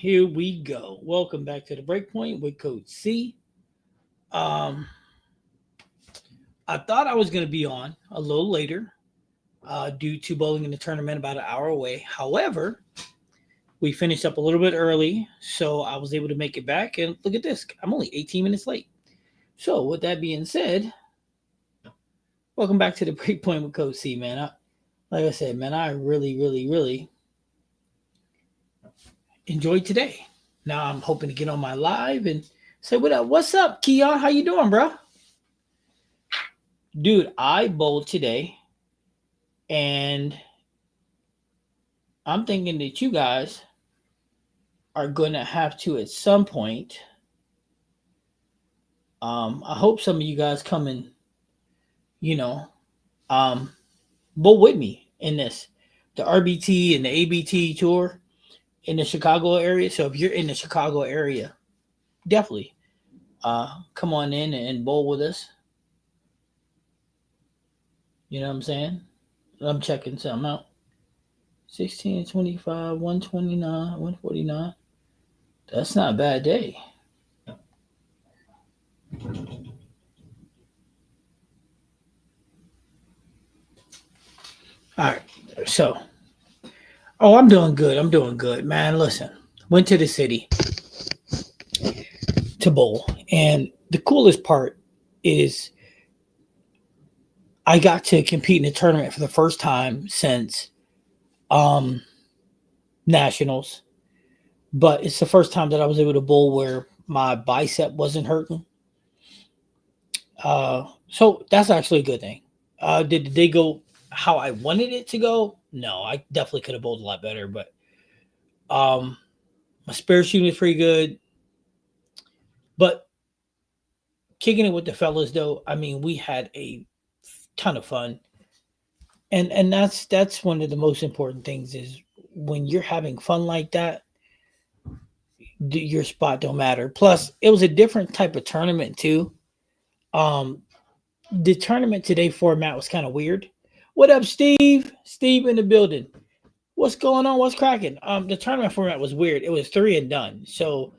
here we go. Welcome back to the Breakpoint with Coach C. Um, I thought I was going to be on a little later due to bowling in the tournament about an hour away. However, we finished up a little bit early, so I was able to make it back. And look at this, I'm only 18 minutes late. So, with that being said, welcome back to the Breakpoint with Coach C, man. Like I said, man, I really enjoyed today. Now I'm hoping to get on my live and say what up. What's up, Keon? How you doing, bro? Dude, I bowled today, and I'm thinking that you guys are gonna have to at some point. I hope some of you guys come and you know, um, bowl with me in this, the RBT and the ABT tour in the Chicago area. So if you're in the Chicago area, definitely come on in and bowl with us. You know what I'm saying? I'm checking something out. 16, 25, 129, 149. That's not a bad day. All right. So, I'm doing good. I'm doing good, man. Listen, went to the city to bowl. And the coolest part is I got to compete in a tournament for the first time since um, nationals. But it's the first time that I was able to bowl where my bicep wasn't hurting. So that's actually a good thing. Did they go how I wanted it to go? No, I definitely could have bowled a lot better, but um, my spare shooting is pretty good. But kicking it with the fellas, though, I mean, we had a ton of fun, and that's one of the most important things is when you're having fun like that, your spot don't matter. Plus, it was a different type of tournament too. Um, the tournament today format was kind of weird. What up, Steve? Steve in the building. What's going on? What's cracking? The tournament format was weird. It was three and done. So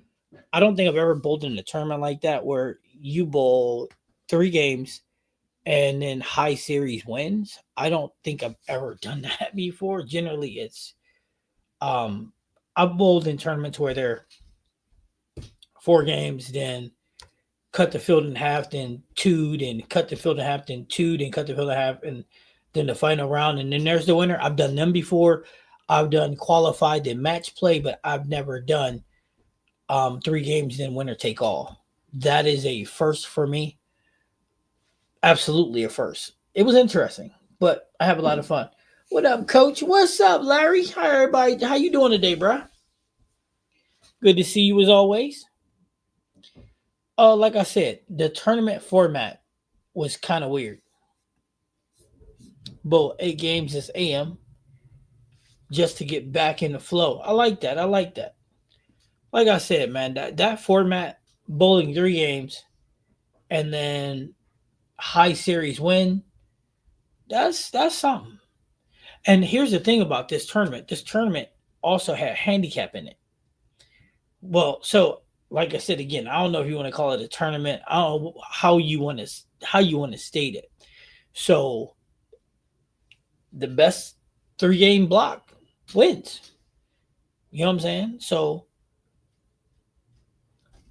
I don't think I've ever bowled in a tournament like that where you bowl three games and then high series wins. I don't think I've ever done that before. Generally, it's um I've bowled in tournaments where they're four games, then cut the field in half, then two, then cut the field in half, then two, then cut the field in half, and then the final round, and then there's the winner. I've done them before. I've done qualified and match play, but I've never done three games then winner take all. That is a first for me. Absolutely a first. It was interesting, but I have a lot of fun. What up, Coach? What's up, Larry? Hi, everybody. How you doing today, bro? Good to see you as always. Like I said, the tournament format was kind of weird. Both eight games this AM just to get back in the flow. I like that. I like that. Like I said, man, that format, bowling three games and then high series win, that's something. And here's the thing about this tournament. This tournament also had handicap in it. Well, so like I said again, I don't know if you want to call it a tournament. I don't know how you want to state it. So the best three game block wins. You know what I'm saying? So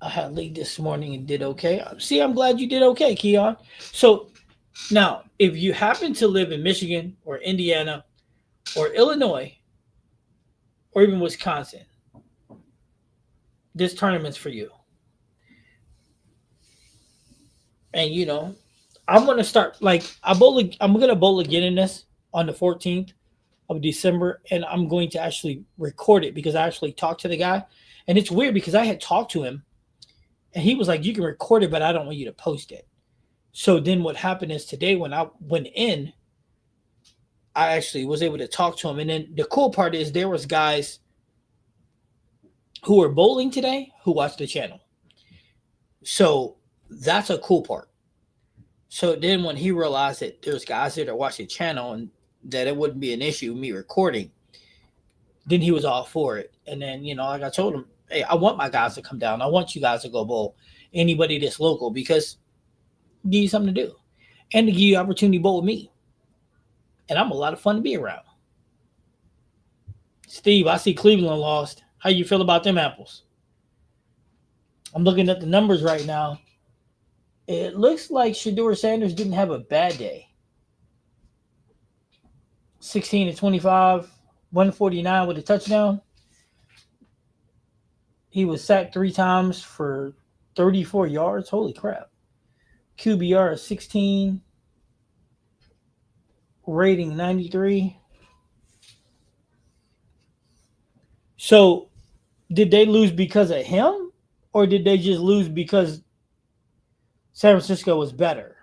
I had league this morning and did okay. See, I'm glad you did okay, Keon. So now, if you happen to live in Michigan or Indiana or Illinois or even Wisconsin, this tournament's for you. And I'm gonna start like I'm gonna bowl again in this on the 14th of December, and I'm going to actually record it because I actually talked to the guy, and it's weird because I had talked to him, and he was like, "You can record it, but I don't want you to post it." So then what happened is today when I went in, I actually was able to talk to him, and then the cool part is there was guys who were bowling today who watched the channel. So that's a cool part. So then when he realized that there's guys there that watch the channel and that it wouldn't be an issue me recording, then he was all for it. And then, like I told him, Hey, I want my guys to come down. I want you guys to go bowl. Anybody that's local because give you something to do and to give you opportunity to bowl with me. And I'm a lot of fun to be around. Steve, I see Cleveland lost. How you feel about them apples? I'm looking at the numbers right now. It looks like Shador Sanders didn't have a bad day. 16 to 25, 149 with a touchdown. He was sacked 3 times for 34 yards. Holy crap. QBR is 16, rating 93. So, did they lose because of him? Or did they just lose because San Francisco was better?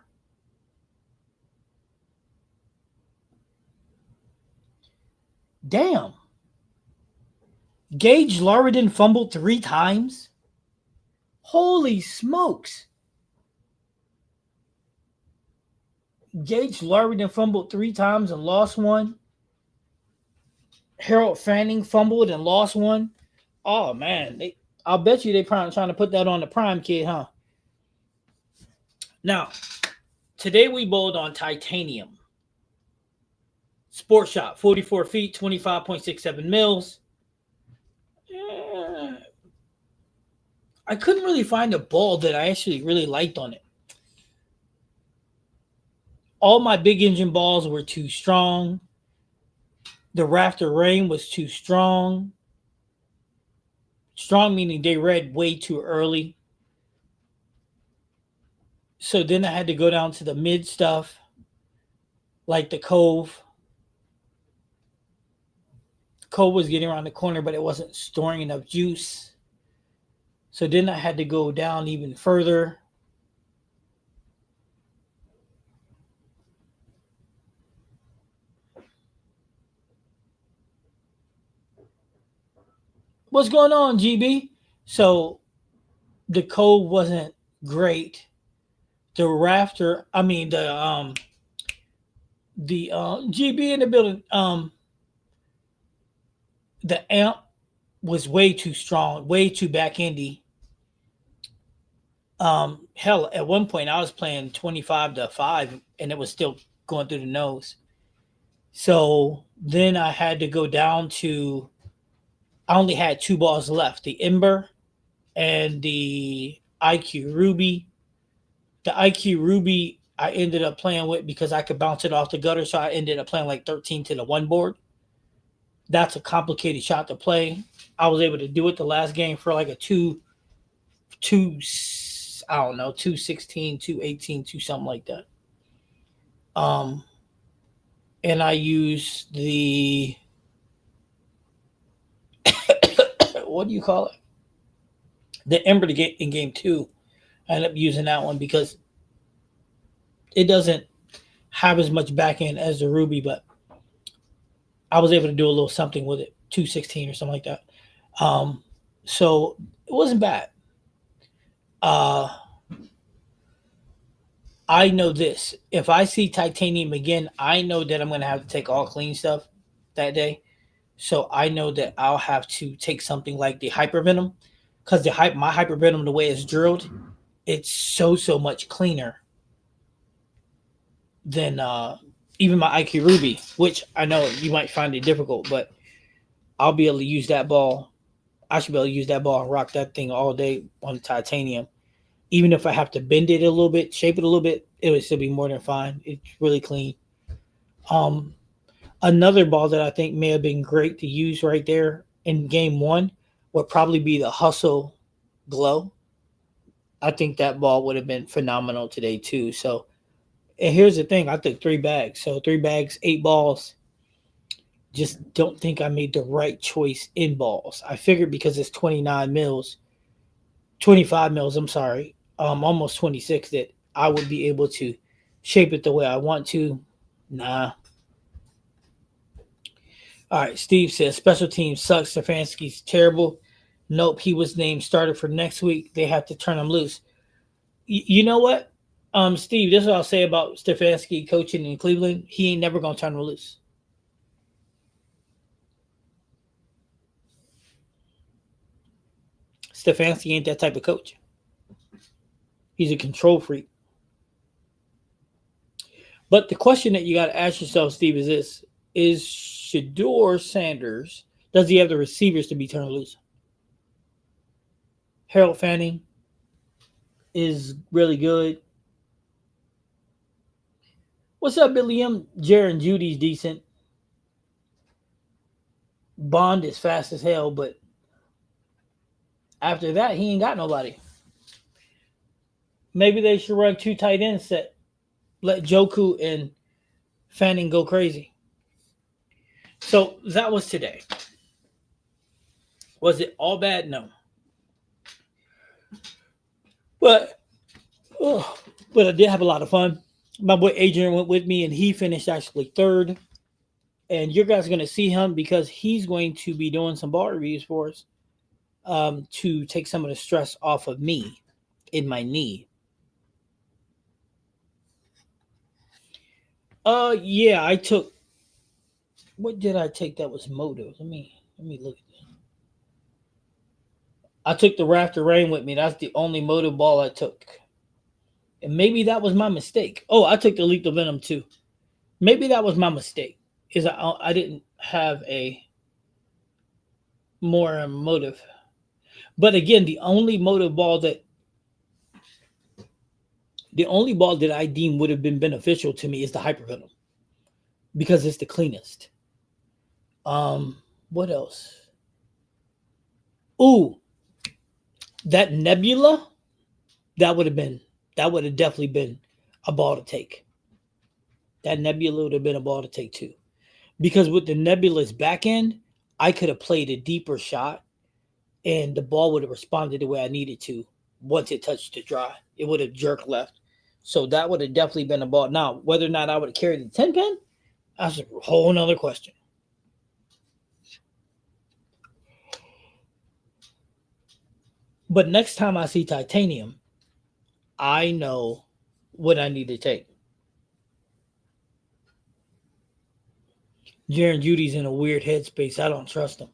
Damn. Gage Larridon fumbled 3 times? Holy smokes. Gage Larridon fumbled 3 times and lost one. Harold Fanning fumbled and lost one. Oh man, I'll bet you they probably trying to put that on the prime kid, huh? Now, today we bowled on titanium. Sport shot, 44 feet, 25.67 mils. I couldn't really find a ball that I actually really liked on it. All my big engine balls were too strong. The rafter rain was too strong. Strong meaning they read way too early. So then I had to go down to the mid stuff, like the Cove. Cove was getting around the corner, but it wasn't storing enough juice. So then I had to go down even further. What's going on, GB? So the Cove wasn't great. The rafter, I mean the GB in the building, the amp was way too strong, way too back endy. Hell, at one point I was playing 25 to 5 and it was still going through the nose. So then I had to go down to I only had 2 balls left, the Ember and the IQ Ruby. The IQ Ruby I ended up playing with because I could bounce it off the gutter, so I ended up playing like 13 to the 1 board. That's a complicated shot to play. I was able to do it the last game for like a two I don't know, 216, 218, 2 something like that. Um and I used the what do you call it? The Ember to get in game 2. I ended up using that one because it doesn't have as much back end as the Ruby, but I was able to do a little something with it, 216 or something like that. So it wasn't bad. Uh, I know this. If I see titanium again, I know that I'm going to have to take all clean stuff that day. So I know that I'll have to take something like the hypervenom because my hypervenom, the way it's drilled, it's so much cleaner than even my IQ Ruby, which I know you might find it difficult, but I'll be able to use that ball. I should be able to use that ball and rock that thing all day on the titanium. Even if I have to bend it a little bit, shape it a little bit, it would still be more than fine. It's really clean. Um, Another ball that I think may have been great to use right there in game 1 would probably be the Hustle Glow. I think that ball would have been phenomenal today too. So, and here's the thing: I took 3 bags, so 3 bags, 8 balls. Just don't think I made the right choice in balls. I figured because it's 29 mils, 25 mils, I'm sorry, almost 26, that I would be able to shape it the way I want to. Nah. All right, Steve says special team sucks. Stefanski's terrible. Nope, he was named starter for next week. They have to turn him loose. You know what, Steve? This is what I'll say about Stefanski coaching in Cleveland. He ain't never gonna turn him loose. Stefanski ain't that type of coach. He's a control freak. But the question that you got to ask yourself, Steve, is this: is Shador Sanders, does he have the receivers to be turned loose? Harold Fanning is really good. What's up, Billy M? Jaron Judy's decent. Bond is fast as hell, but after that, he ain't got nobody. Maybe they should run two tight end set. Let Joku and Fanning go crazy. So that was today. Was it all bad? No. But but I did have a lot of fun. My boy Adrian went with me, and he finished actually third. And you guys are going to see him because he's going to be doing some ball reviews for us to take some of the stress off of me in my knee. Yeah, I took. What did I take that was motive? Let me look at that. I took the Rafter Rain with me. That's the only motive ball I took. And maybe that was my mistake. Oh, I took the Lethal Venom too. Maybe that was my mistake. Is I didn't have a more motive. But again, the only ball that I deem would have been beneficial to me is the Hypervenom because it's the cleanest. What else? Ooh, that Nebula, that would have definitely been a ball to take. That Nebula would have been a ball to take too. Because with the Nebula's back end, I could have played a deeper shot and the ball would have responded the way I needed to once it touched the dry. It would have jerked left. So that would have definitely been a ball. Now, whether or not I would have carried the 10 pin, that's a whole nother question. But next time I see Titanium, I know what I need to take. Jaron Judy's in a weird headspace. I don't trust him.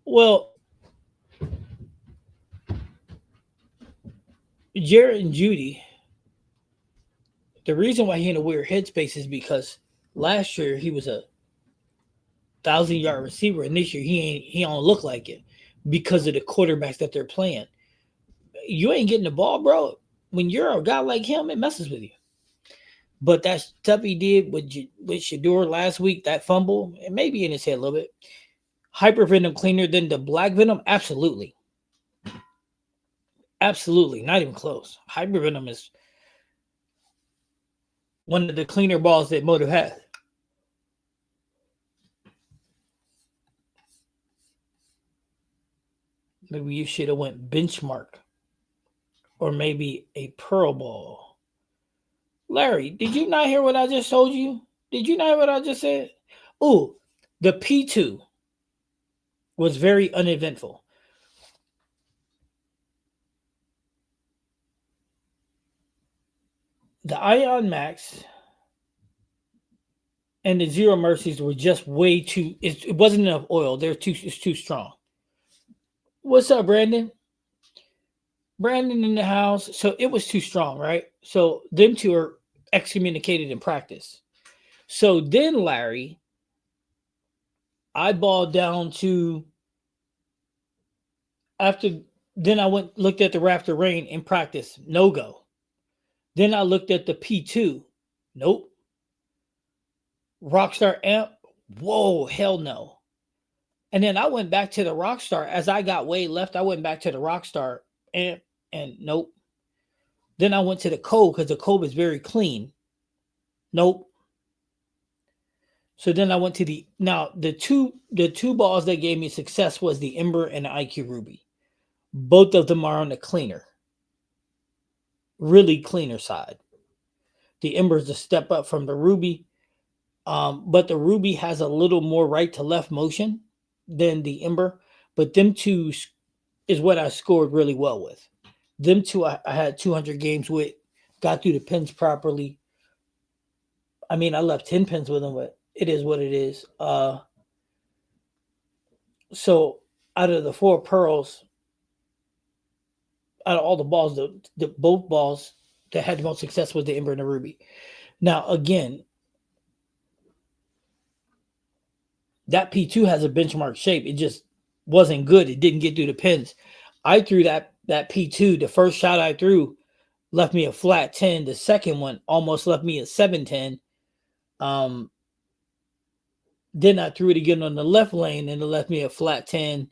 Well, Jaron Judy, the reason why he's in a weird headspace is because last year he was a 1,000-yard receiver, and this year he don't look like it because of the quarterbacks that they're playing. You ain't getting the ball, bro. When you're a guy like him, it messes with you. But that stuff he did with Shador last week, that fumble, it may be in his head a little bit. Hypervenom cleaner than the Black Venom? Absolutely. Absolutely. Not even close. Hypervenom is one of the cleaner balls that Motive has. Maybe you should have went benchmark. Or maybe a pearl ball. Larry, did you not hear what I just told you? Did you not hear what I just said? Ooh, the P2 was very uneventful. The Ion Max and the Zero Mercies were just way too. It wasn't enough oil. It's too strong. What's up, Brandon? Brandon in the house. So it was too strong, right? So them two are excommunicated in practice. So then, Larry, I balled down to after. Then I looked at the Rafter Rain in practice. No go. Then I looked at the P2. Nope. Rockstar Amp. Whoa, hell no. And then I went back to the Rockstar. As I got way left, I went back to the Rockstar Amp and nope. Then I went to the Cove because the Cove is very clean. Nope. So then I went to the two balls that gave me success was the Ember and the IQ Ruby. Both of them are on the cleaner. Really cleaner side. The Ember is a step up from the Ruby. But the Ruby has a little more right to left motion than the Ember. But them two is what I scored really well with. Them two I had 200 games with, got through the pins properly. I mean, I left 10 pins with them, but it is what it is. So out of the 4 pearls, out of all the balls, the both balls that had the most success was the Ember and the Ruby. Now again, that P2 has a benchmark shape. It just wasn't good. It didn't get through the pins. I threw that P2. The first shot I threw left me a flat 10. The second one almost left me a 7-10. Then I threw it again on the left lane and it left me a flat 10.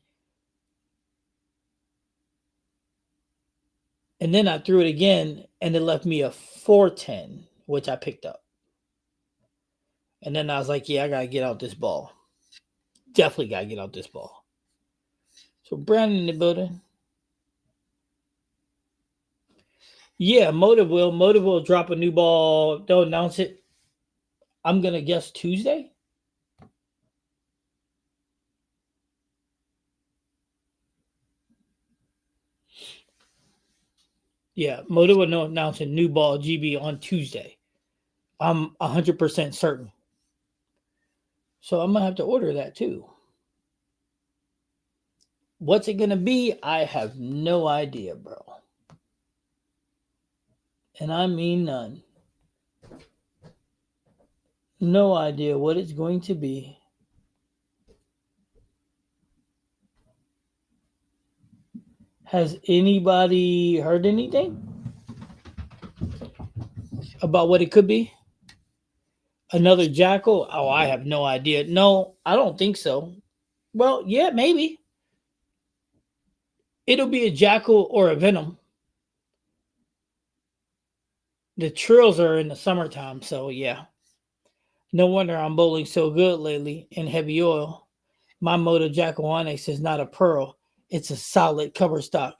And then I threw it again and it left me a 4-10, which I picked up. And then I was like, yeah, I got to get out this ball. Definitely got to get out this ball. So Brandon in the building. Yeah, Motive will drop a new ball. They'll announce it. I'm going to guess Tuesday. Yeah, Motive will announce a new ball GB on Tuesday. I'm 100% certain. So I'm going to have to order that too. What's it going to be? I have no idea, bro. And I mean none. No idea what it's going to be. Has anybody heard anything about what it could be? Another Jackal? Oh, I have no idea. No, I don't think so. Well, yeah, maybe. It'll be a Jackal or a Venom. The trills are in the summertime, so yeah. No wonder I'm bowling so good lately in heavy oil. My Moto Jackal Onyx is not a pearl. It's a solid cover stock.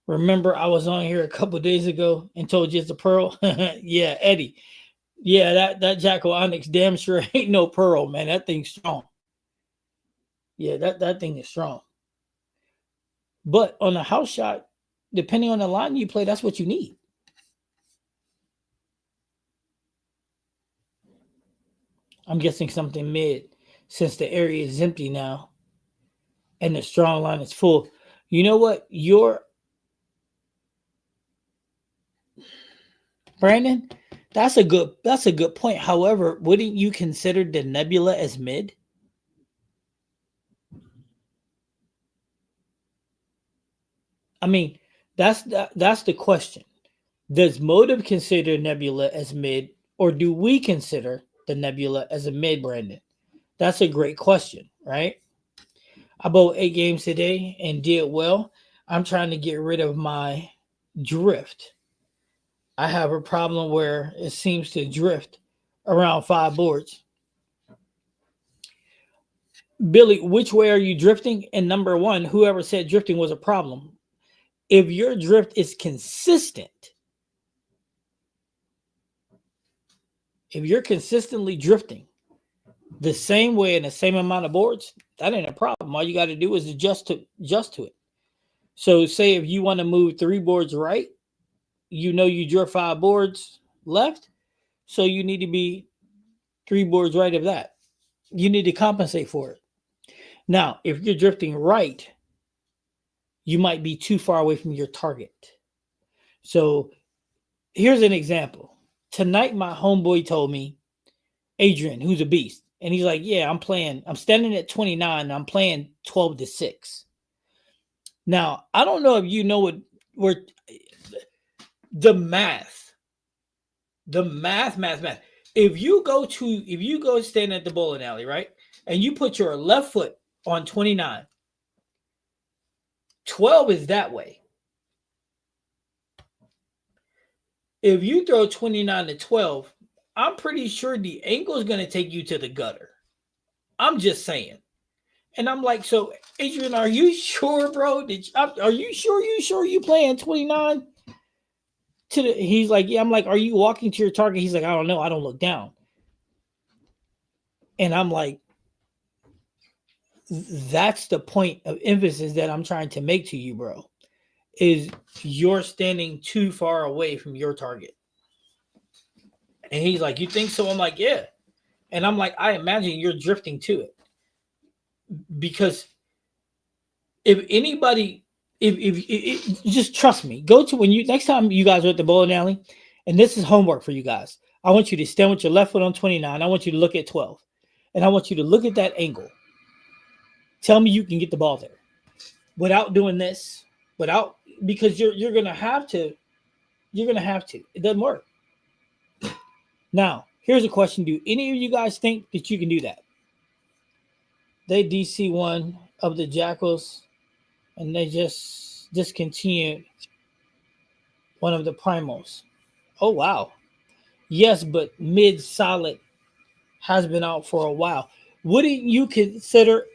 Remember, I was on here a couple days ago and told you it's a pearl? Yeah, Eddie. Yeah, that Jackal Onyx damn sure ain't no pearl, man. That thing's strong. Yeah, that thing is strong. But on a house shot, depending on the line you play, that's what you need. I'm guessing something mid since the area is empty now and the strong line is full. You know what? Brandon, that's a good point. However, wouldn't you consider the Nebula as mid? I mean, that's the question. Does Motive consider Nebula as mid, or do we consider the Nebula as a mid, Brandon? That's a great question, right? I bowled 8 games today and did well. I'm trying to get rid of my drift. I have a problem where it seems to drift around 5 boards. Billy, which way are you drifting? And number one, whoever said drifting was a problem. If your drift is consistent, if you're consistently drifting the same way in the same amount of boards, that ain't a problem. All you got to do is adjust to it. So say if you want to move 3 boards right, you drift 5 boards left, so you need to be 3 boards right of that. You need to compensate for it. Now, if you're drifting right, you might be too far away from your target. So here's an example. Tonight, my homeboy told me, Adrian, who's a beast, and he's like, yeah, I'm standing at 29, I'm playing 12 to 6. Now, I don't know if you know what the math. If you go stand at the bowling alley, right, and you put your left foot on 29, 12 is that way. If you throw 29 to 12, I'm pretty sure the angle is going to take you to the gutter. I'm just saying. And I'm like, so Adrian, are you sure, bro? Are you sure you playing 29? He's like, yeah. I'm like, are you walking to your target? He's like, I don't know. I don't look down. And I'm like, that's the point of emphasis that I'm trying to make to you, bro, is you're standing too far away from your target. And he's like, you think so? I'm like, yeah. And I'm like, I imagine you're drifting to it. Because if if just trust me, go to when you next time you guys are at the bowling alley, and this is homework for you guys. I want you to stand with your left foot on 29. I want you to look at 12, and I want you to look at that angle. Tell me you can get the ball there without doing this, without because you're gonna have to. You're gonna have to. It doesn't work. Now, here's a question: do any of you guys think that you can do that? They DC one of the Jackals, and they just discontinued one of the primals. Oh wow. Yes, but mid solid has been out for a while. Wouldn't you consider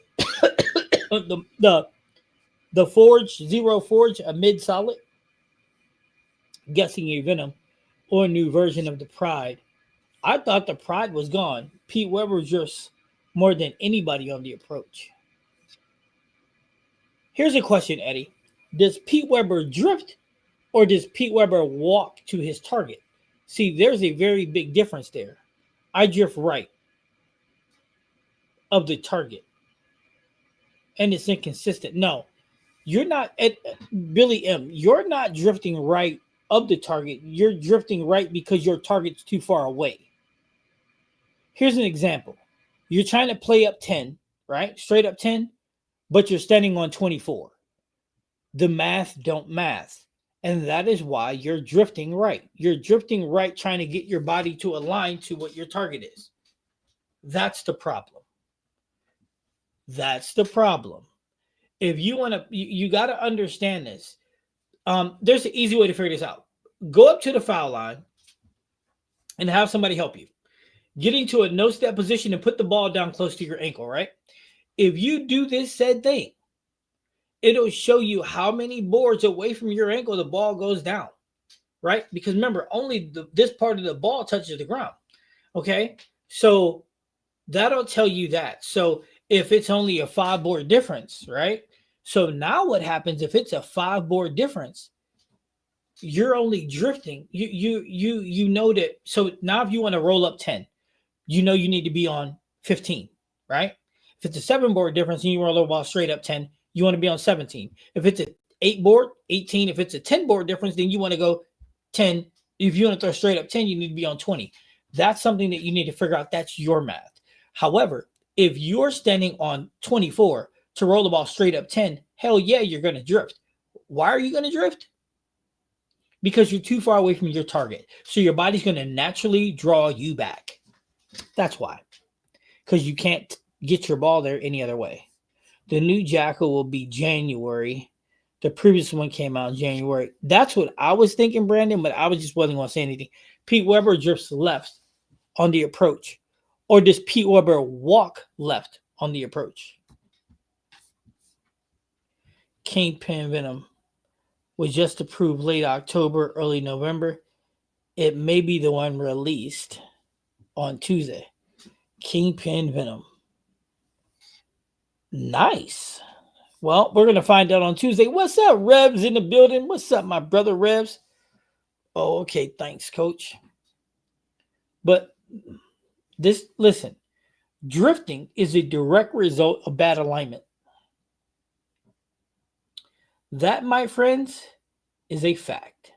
the Forge Zero Forge a mid solid? Guessing a Venom or a new version of the Pride. I thought the Pride was gone. Pete Weber just more than anybody on the approach. Here's a question, Eddie. Does Pete Weber drift or does Pete Weber walk to his target? See, there's a very big difference there. I drift right of the target, and it's inconsistent. No, you're not at Billy M. You're not drifting right of the target. You're drifting right because your target's too far away. Here's an example. You're trying to play up 10, right? Straight up 10, but you're standing on 24. The math don't math. And that is why you're drifting right. You're drifting right trying to get your body to align to what your target is. That's the problem. That's the problem. If you want to, you got to understand this. There's an easy way to figure this out. Go up to the foul line and have somebody help you. Get into a no-step position and put the ball down close to your ankle, right? If you do this said thing, it'll show you how many boards away from your ankle the ball goes down, right? Because remember, only this part of the ball touches the ground, okay? So that'll tell you that. So if it's only a 5-board difference, right? So now what happens if it's a 5-board difference? You're only drifting. You know that. So now if you want to roll up 10, you know you need to be on 15, right? If it's a 7-board difference and you roll the ball straight up 10, you want to be on 17. If it's a 8-board, 18. If it's a 10-board difference, then you want to go 10. If you want to throw straight up 10, you need to be on 20. That's something that you need to figure out. That's your math. However, if you're standing on 24 to roll the ball straight up 10, hell yeah, you're going to drift. Why are you going to drift? Because you're too far away from your target. So your body's going to naturally draw you back. That's why. Because you can't get your ball there any other way. The new Jackal will be January. The previous one came out in January. That's what I was thinking, Brandon, but I just wasn't going to say anything. Pete Weber drifts left on the approach. Or does Pete Weber walk left on the approach? Kingpin Venom was just approved late October, early November. It may be the one released on Tuesday. Kingpin Venom. Nice. Well, we're going to find out on Tuesday. What's up, Revs in the building? What's up, my brother Revs? Oh, okay. Thanks, coach. But listen, drifting is a direct result of bad alignment. That, my friends, is a fact.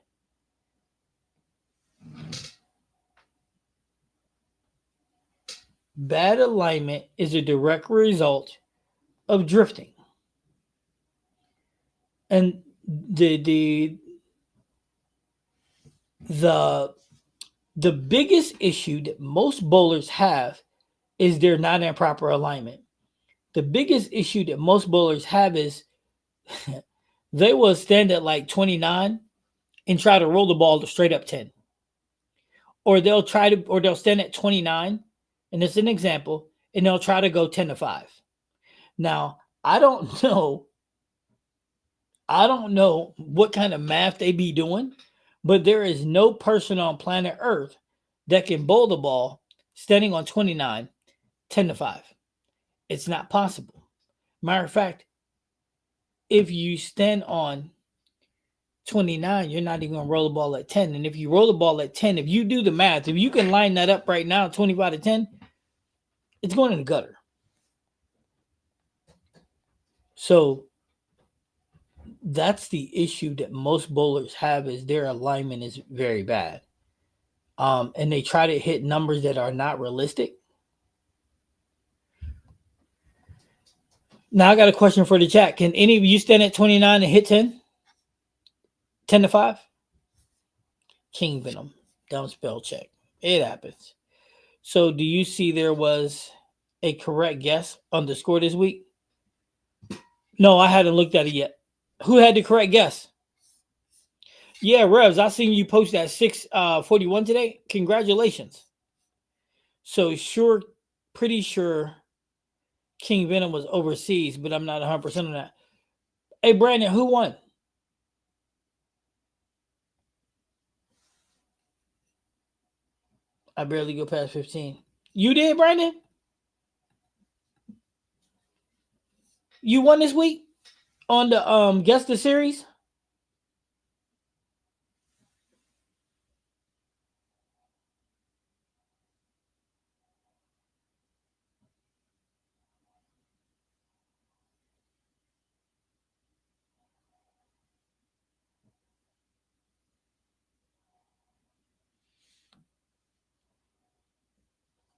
Bad alignment is a direct result of drifting. And the biggest issue that most bowlers have is they're not in proper alignment. The biggest issue that most bowlers have is they will stand at like 29 and try to roll the ball to straight up 10. Or they'll stand at 29, and it's an example, and they'll try to go 10-5. Now, I don't know what kind of math they be doing, but there is no person on planet Earth that can bowl the ball standing on 29, 10-5. It's not possible. Matter of fact, if you stand on 29, you're not even going to roll the ball at 10. And if you roll the ball at 10, if you do the math, if you can line that up right now, 25 to 10, it's going in the gutter. So That's the issue that most bowlers have is their alignment is very bad. And they try to hit numbers that are not realistic. Now I got a question for the chat. Can any of you stand at 29 and hit 10? 10 to 5? King Venom. Dumb spell check. It happens. So do you see there was a correct guess on the score this week? No, I hadn't looked at it yet. Who had the correct guess? Yeah, Revs, I seen you post that 641 today. Congratulations. So pretty sure King Venom was overseas, but I'm not 100% on that. Hey, Brandon, who won? I barely go past 15. You did, Brandon? You won this week on the Guess the Series?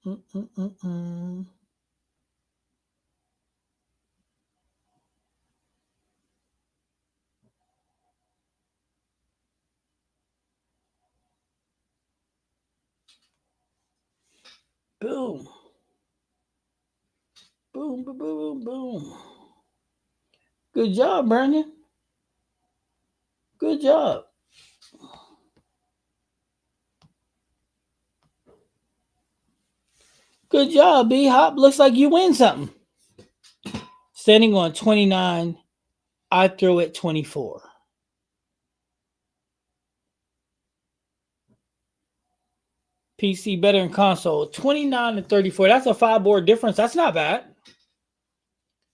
Mm-mm-mm-mm. Boom. Boom, boom, boom, boom. Good job, Brandon. Good job. Good job, B Hop. Looks like you win something. Standing on 29, I throw at 24. PC better than console. 29 to 34. That's a 5 board difference. That's not bad.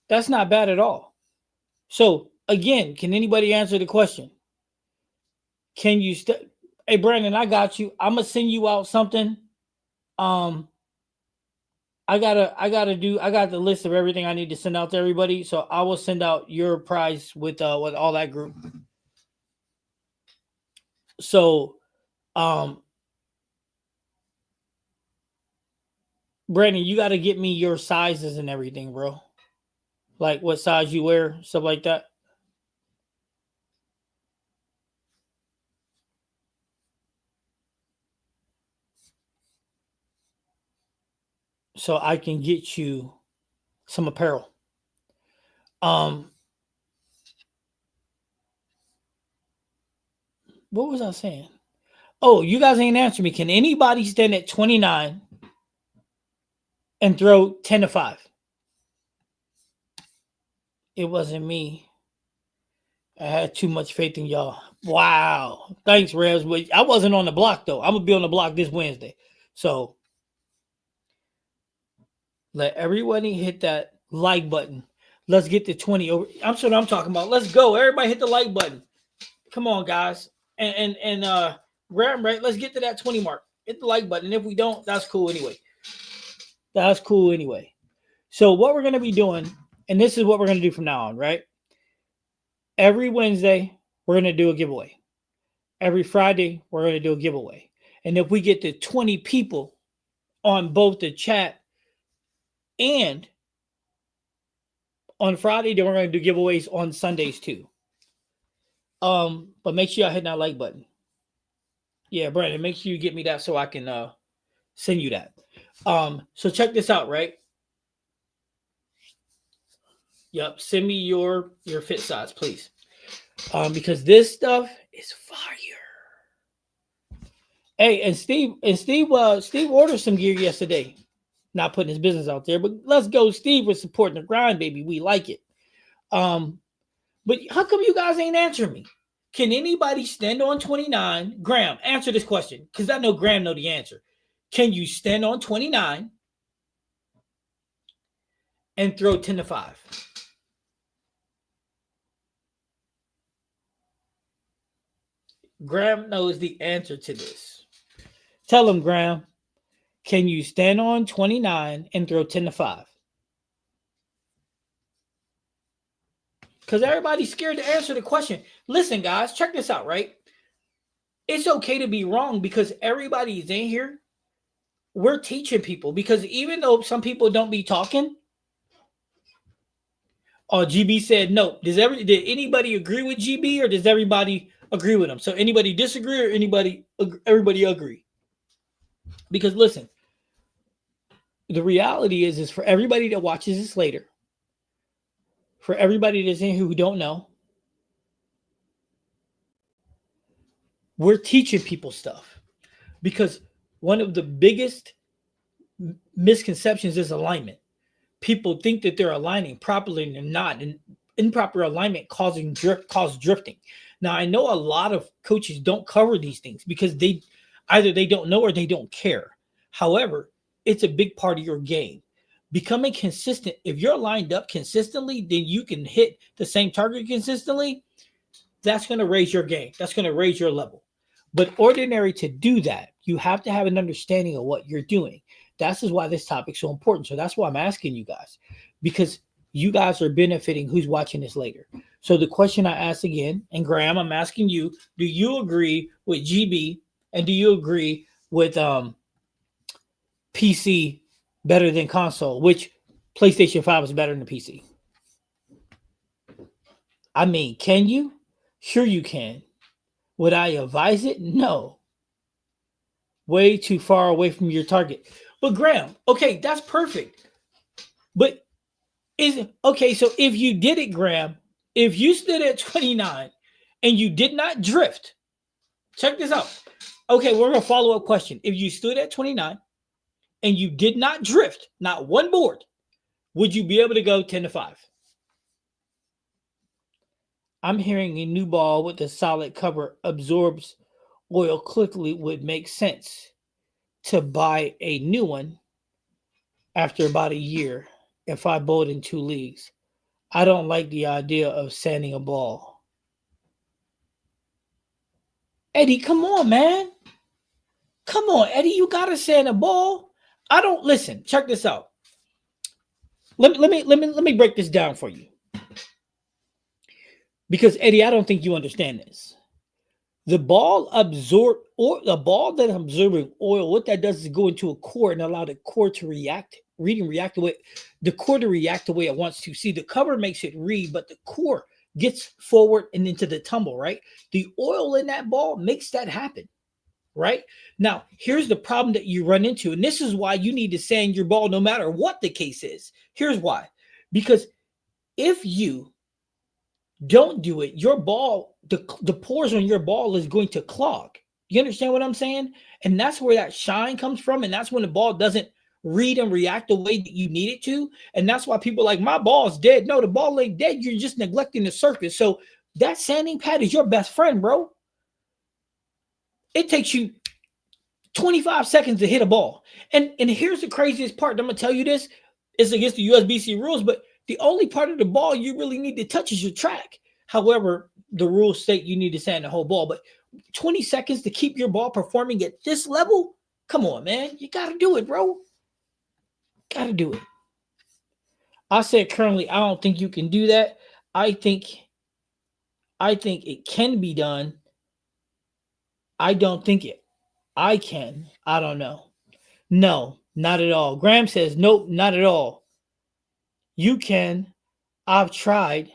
That's not bad at all. So, again, can anybody answer the question? Can you Hey Brandon, I got you. I'm gonna send you out something. I got the list of everything I need to send out to everybody. So I will send out your prize with all that group. So Brandon, you got to get me your sizes and everything, bro. Like what size you wear, stuff like that. So I can get you some apparel. What was I saying? Oh, you guys ain't answering me. Can anybody stand at 29 and throw 10 to 5? It wasn't me. I had too much faith in y'all. Wow. Thanks, Revs. But I wasn't on the block, though. I'm going to be on the block this Wednesday. So let everybody hit that like button. Let's get to 20 over. I'm sure I'm talking about. Let's go. Everybody hit the like button. Come on, guys. And Graham, right? Let's get to that 20 mark. Hit the like button. If we don't, that's cool anyway. That's cool anyway. So what we're going to be doing, and this is what we're going to do from now on, right? Every Wednesday, we're going to do a giveaway. Every Friday, we're going to do a giveaway. And if we get to 20 people on both the chat and on Friday, then we're going to do giveaways on Sundays too. But make sure y'all hit that like button. Yeah, Brandon, make sure you get me that so I can send you that. So check this out, right? Yep, send me your fit size, please. Because this stuff is fire. Hey, and Steve ordered some gear yesterday. Not putting his business out there, but let's go, Steve. We're supporting the grind, baby. We like it. But how come you guys ain't answering me? Can anybody stand on 29? Graham, answer this question, because I know Graham know the answer. Can you stand on 29 and throw 10 to 5? Graham knows the answer to this. Tell him, Graham. Can you stand on 29 and throw 10 to 5? because everybody's scared to answer the question. Listen, guys, check this out, right? It's okay to be wrong because everybody's in here. We're teaching people because even though some people don't be talking, GB said no. Did anybody agree with GB or does everybody agree with him? So anybody disagree or everybody agree? Because listen, the reality is for everybody that watches this later, for everybody that's in here who don't know, we're teaching people stuff because one of the biggest misconceptions is alignment. People think that they're aligning properly and they're not, and improper alignment causes drifting. Now, I know a lot of coaches don't cover these things because they don't know or they don't care. However, it's a big part of your game. Becoming consistent, if you're lined up consistently, then you can hit the same target consistently. That's going to raise your game. That's going to raise your level. But ordinary to do that, you have to have an understanding of what you're doing. That's why this topic's so important. So that's why I'm asking you guys, because you guys are benefiting who's watching this later. So the question I asked again, and Graham, I'm asking you, do you agree with GB and do you agree with PC better than console, which PlayStation 5 is better than the PC? I mean, can you? Sure you can. Would I advise it? No. Way too far away from your target. But Graham, okay, that's perfect. But so if you did it, Graham, if you stood at 29 and you did not drift, check this out. Okay, we're going to follow up question. If you stood at 29 and you did not drift, not one board, would you be able to go 10-5? I'm hearing a new ball with a solid cover absorbs oil quickly would make sense to buy a new one after about a year if I bowled in 2 leagues. I don't like the idea of sanding a ball. Eddie, come on, man. Come on, Eddie, you gotta sand a ball. I don't listen. Check this out. Let me break this down for you. Because Eddie, I don't think you understand this. The ball that absorbing oil, what that does is go into a core and allow the core to react the way it wants to. See, the cover makes it read, but the core gets forward and into the tumble, right? The oil in that ball makes that happen, right? Now, here's the problem that you run into, and this is why you need to sand your ball no matter what the case is. Here's why. Because if you don't do it, your ball, the pores on your ball is going to clog. You understand what I'm saying? And that's where that shine comes from. And that's when the ball doesn't read and react the way that you need it to. And that's why people are like, my ball's dead. No, the ball ain't dead. You're just neglecting the surface. So that sanding pad is your best friend, bro. It takes you 25 seconds to hit a ball. And here's the craziest part. I'm going to tell you this. It's against the USB-C rules, but the only part of the ball you really need to touch is your track. However, the rules state you need to sand the whole ball. But 20 seconds to keep your ball performing at this level? Come on, man. You got to do it, bro. Got to do it. I said currently, I don't think you can do that. I think it can be done. I don't think I can. I don't know. No, not at all. Graham says, nope, not at all. You can. I've tried,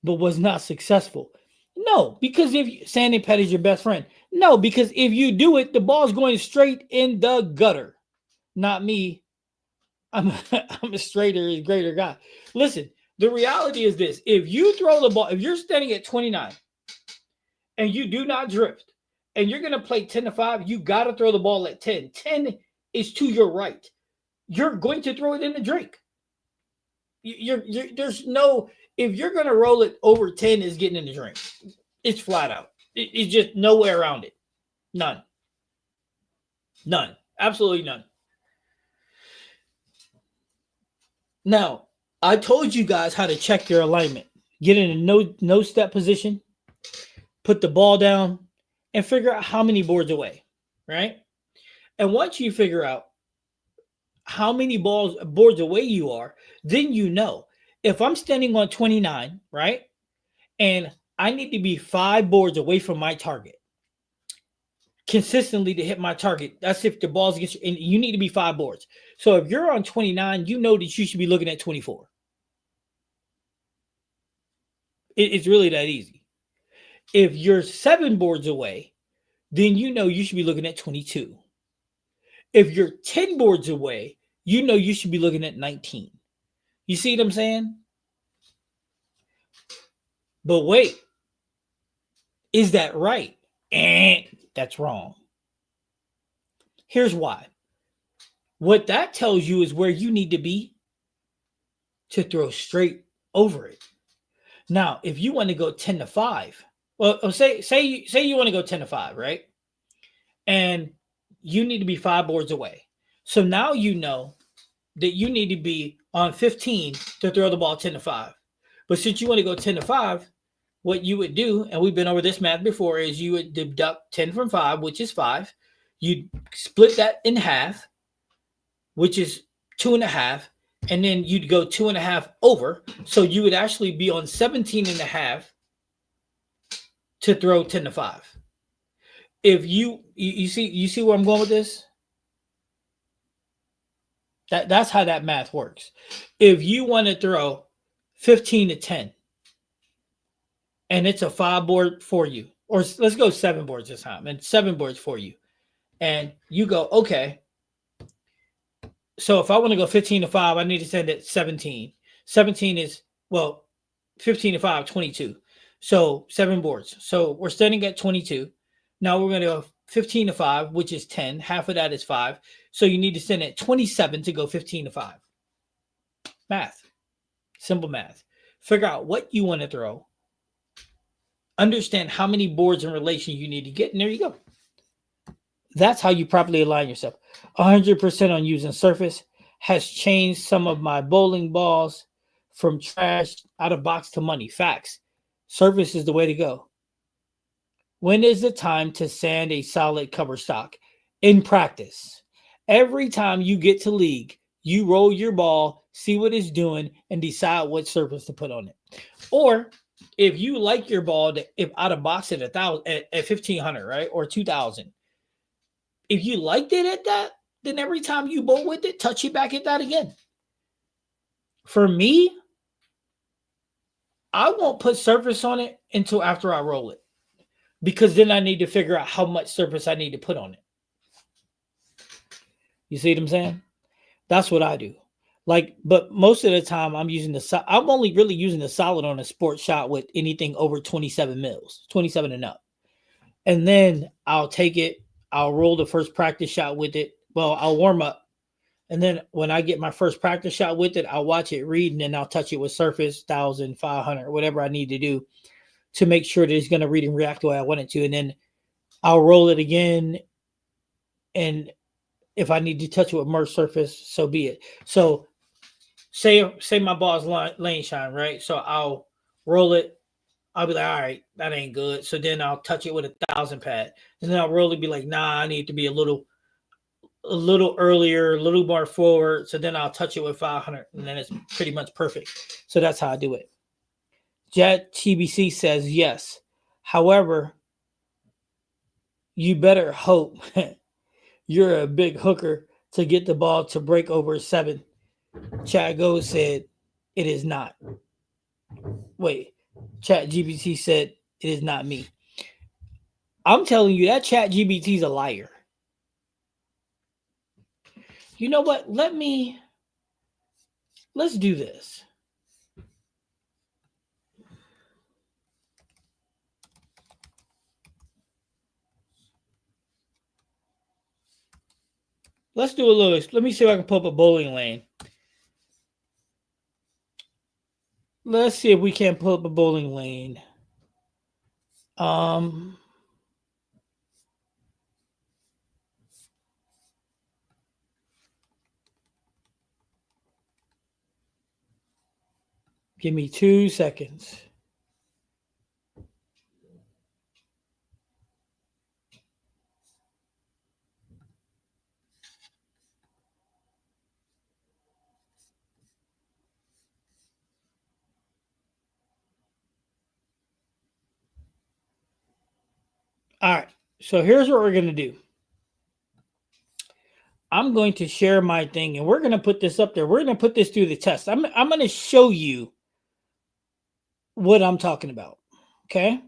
but was not successful. No, because if sanding pad is your best friend. No, because if you do it, the ball's going straight in the gutter. Not me. I'm a straighter, greater guy. Listen, the reality is this. If you throw the ball, if you're standing at 29 and you do not drift and you're going to play 10-5, you got to throw the ball at 10. 10 is to your right. You're going to throw it in the drink. There's no, if you're going to roll it over 10, is getting in the drink. It's flat out. It's just no way around it. None. Absolutely none. Now, I told you guys how to check your alignment. Get in a no step position, put the ball down, and figure out how many boards away, right? And once you figure out how many boards away you are, then you know. if I'm standing on 29, right, and I need to be 5 boards away from my target consistently to hit my target. That's if the ball's against you, and you need to be 5 boards. So if you're on 29, you know that you should be looking at 24. It's really that easy. If you're 7 boards away, then you know you should be looking at 22. If you're 10 boards away, you know you should be looking at 19. You see what I'm saying? But wait, is that right? That's wrong. Here's why. What that tells you is where you need to be to throw straight over it. Now, if you want to go 10 to 5, well, say you want to go 10 to 5, right? And you need to be 5 boards away. So now you know that you need to be on 15 to throw the ball 10 to 5. But since you want to go 10 to 5, what you would do, and we've been over this math before, is you would deduct 10 from 5, which is 5. You'd split that in half, which is 2.5. And then you'd go 2.5 over. So you would actually be on 17.5 to throw 10 to 5. If you see where I'm going with this? That's how that math works. If you want to throw 15 to 10 and it's a 5 board for you, or let's go 7 boards this time, and 7 boards for you, and you go, okay, so if I want to go 15 to 5, I need to send it 17. 17 is, well, 15 to 5, 22. So 7 boards. So we're standing at 22. Now we're going to go 15 to 5, which is 10. Half of that is 5. So you need to send it 27 to go 15 to 5. Math. Simple math. Figure out what you want to throw. Understand how many boards in relation you need to get, and there you go. That's how you properly align yourself. 100% on using surface has changed some of my bowling balls from trash out of box to money. Facts. Surface is the way to go. When is the time to sand a solid cover stock? In practice. Every time you get to league, you roll your ball, see what it's doing, and decide what surface to put on it. Or if you like your ball to, if out of box at 1,000 at 1,500, right, or 2,000, if you liked it at that, then every time you bowl with it, touch it back at that again. For me, I won't put surface on it until after I roll it, because then I need to figure out how much surface I need to put on it. You see what I'm saying? That's what I do. Like, but most of the time I'm only really using the solid on a sports shot with anything over 27 mils, 27 and up. And then I'll take it, I'll roll the first practice shot with it. Well, I'll warm up. And then when I get my first practice shot with it, I'll watch it read, and then I'll touch it with surface, 1,500, whatever I need to do to make sure that it's going to read and react the way I want it to. And then I'll roll it again. And if I need to touch it with merged surface, so be it. So say my ball's lane shine, right? So I'll roll it. I'll be like, all right, that ain't good. So then I'll touch it with 1,000 pad. And then I'll roll it, be like, nah, I need to be a little earlier, a little more forward. So then I'll touch it with 500, and then it's pretty much perfect. So that's how I do it. Jet TBC says yes. However, you better hope you're a big hooker to get the ball to break over 7. Chad Go said it is not. Wait, Chat GBT said it is not me. I'm telling you, that Chat GBT is a liar. You know what? Let's do this. Let's do a little. Let me see if I can pull up a bowling lane. Let's see if we can pull up a bowling lane. Give me 2 seconds. All right. So here's what we're going to do. I'm going to share my thing and we're going to put this up there. We're going to put this through the test. I'm going to show you what I'm talking about. Okay?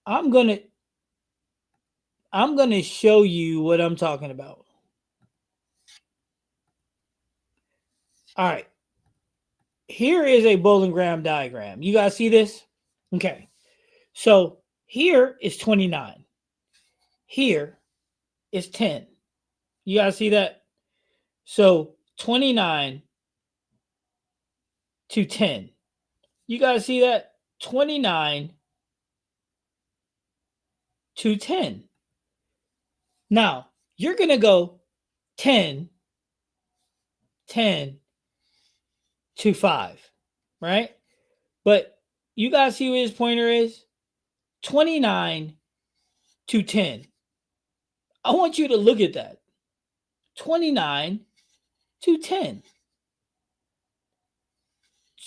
I'm going to show you what I'm talking about. All right. Here is a bowling graham diagram. You guys see this? Okay. So here is 29. Here is 10. You guys see that? So 29 to 10. You guys see that? 29 to 10. Now, you're going to go 10, 10 to 5, right? But you guys see what his pointer is? 29 to 10. I want you to look at that. 29 to 10.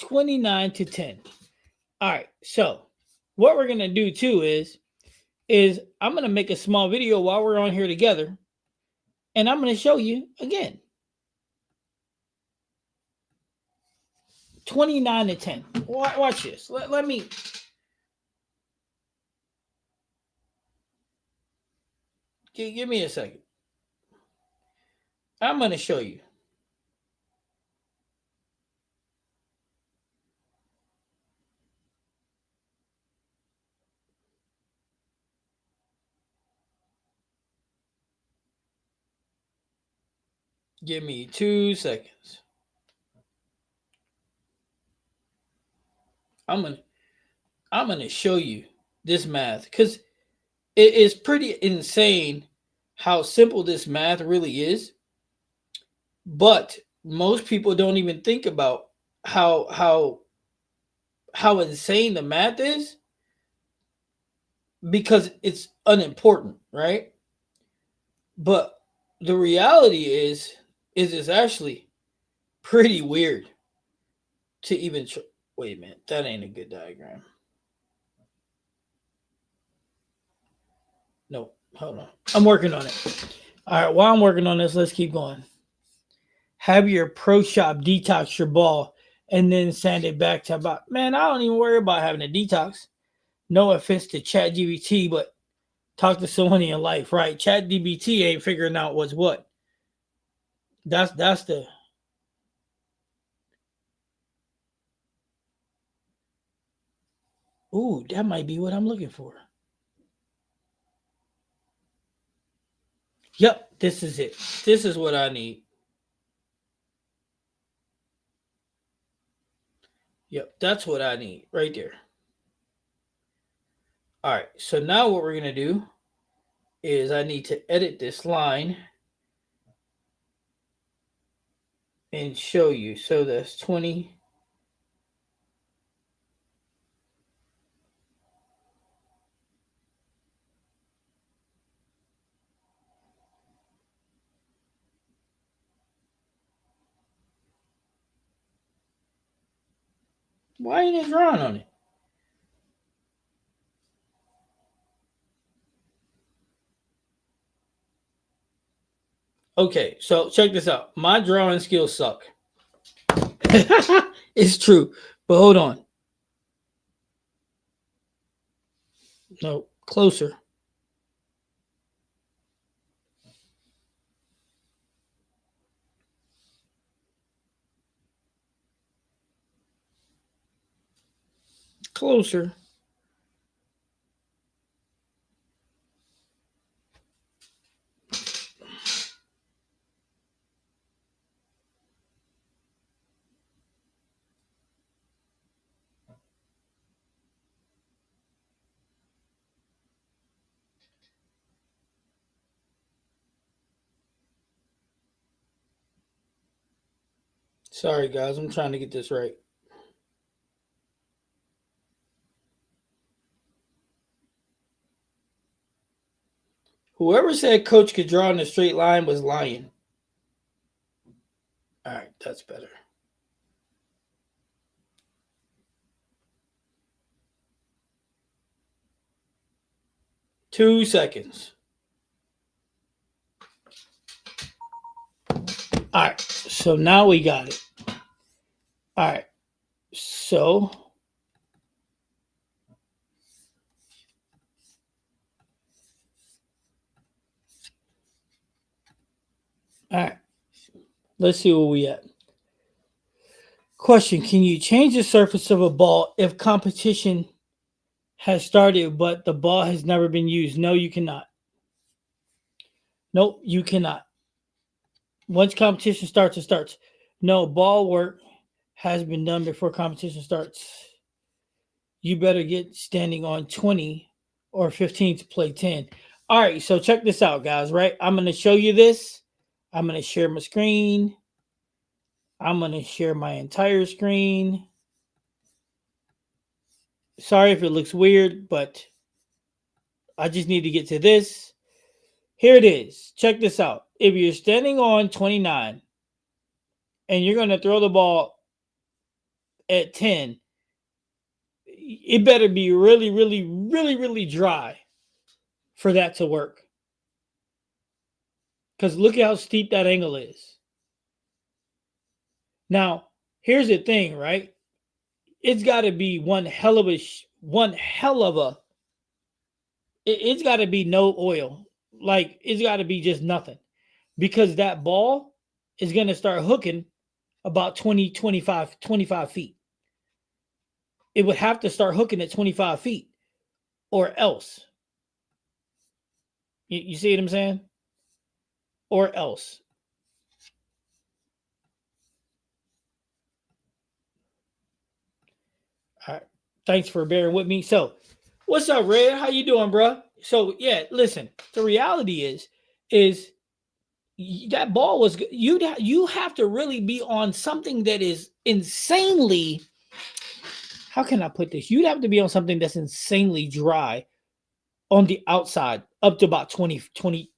29 to 10. All right. So what we're going to do too is I'm going to make a small video while we're on here together. And I'm going to show you again. 29 to 10. Watch this. Let me. Give me a second. I'm going to show you. Give me 2 seconds. I'm gonna show you this math because it is pretty insane how simple this math really is. But most people don't even think about how insane the math is because it's unimportant, right? But the reality is it's actually pretty weird to even wait a minute, that ain't a good diagram. No, hold on. I'm working on it. All right, while I'm working on this, let's keep going. Have your pro shop detox your ball and then send it back to about, man, I don't even worry about having a detox. No offense to ChatGPT, but talk to someone in your life, right? ChatGPT ain't figuring out what's what. That's the ooh, that might be what I'm looking for. Yep, this is it. This is what I need. Yep, that's what I need right there. All right, so now what we're going to do is I need to edit this line and show you. So that's 20. Why ain't it drawing on it? Okay, so check this out. My drawing skills suck. It's true, but hold on. No, closer. Closer. Sorry, guys. I'm trying to get this right. Whoever said coach could draw in a straight line was lying. All right, that's better. 2 seconds. All right. So now we got it. All right. So all right. Let's see where we at. Question: can you change the surface of a ball if competition has started but the ball has never been used? No, you cannot. Nope, you cannot. Once competition starts, it starts. No, ball work has been done before competition starts. You better get standing on 20 or 15 to play 10. All right, so check this out, guys, right? I'm going to show you this. I'm going to share my screen. I'm going to share my entire screen. Sorry if it looks weird, but I just need to get to this. Here it is. Check this out. If you're standing on 29 and you're going to throw the ball at 10, it better be really, really, really, really dry for that to work. Because look at how steep that angle is. Now, here's the thing, right? It's got to be it's got to be no oil. Like, it's got to be just nothing. Because that ball is going to start hooking about 25 feet. It would have to start hooking at 25 feet or else. You see what I'm saying? Or else. All right. Thanks for bearing with me. So, what's up, Red? How you doing, bro? So, yeah, listen. The reality is that ball was you have to really be on something that is insanely. How can I put this? You'd have to be on something that's insanely dry on the outside up to about 20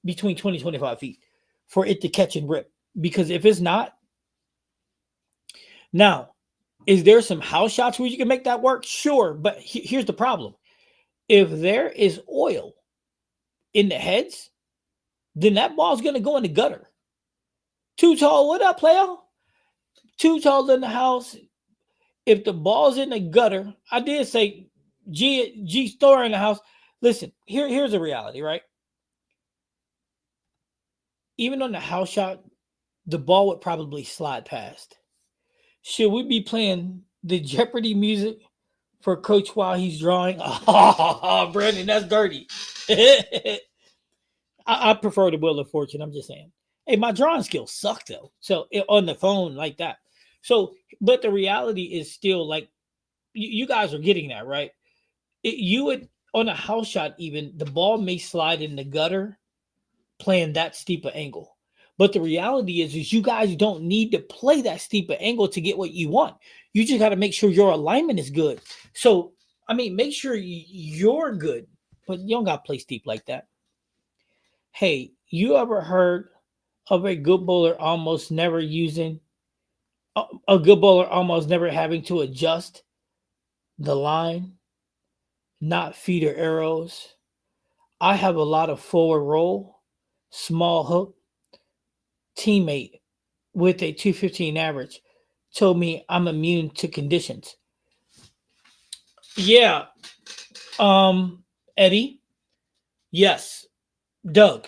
between 20 25 feet for it to catch and rip. Because if it's not, now, is there some house shots where you can make that work? Sure, but here's the problem. If there is oil in the heads, then that ball's going to go in the gutter. Too tall, what up, player? Too tall in the house. If the ball's in the gutter, I did say G store in the house. Listen, here's the reality, right? Even on the house shot, the ball would probably slide past. Should we be playing the Jeopardy music for Coach while he's drawing? Oh, Brandon, that's dirty. I prefer the Wheel of Fortune. I'm just saying. Hey, my drawing skills suck though. So on the phone like that. So, but the reality is still like you guys are getting that right. You would on a house shot even the ball may slide in the gutter, playing that steep an angle. But the reality is you guys don't need to play that steep an angle to get what you want. You just got to make sure your alignment is good. So, I mean, make sure you're good, but you don't got to play steep like that. Hey, you ever heard of a good bowler almost never using a good bowler almost never having to adjust the line, not feed or arrows? I have a lot of forward roll, small hook. Teammate with a 215 average told me I'm immune to conditions. Yeah. Eddie. Yes. Doug.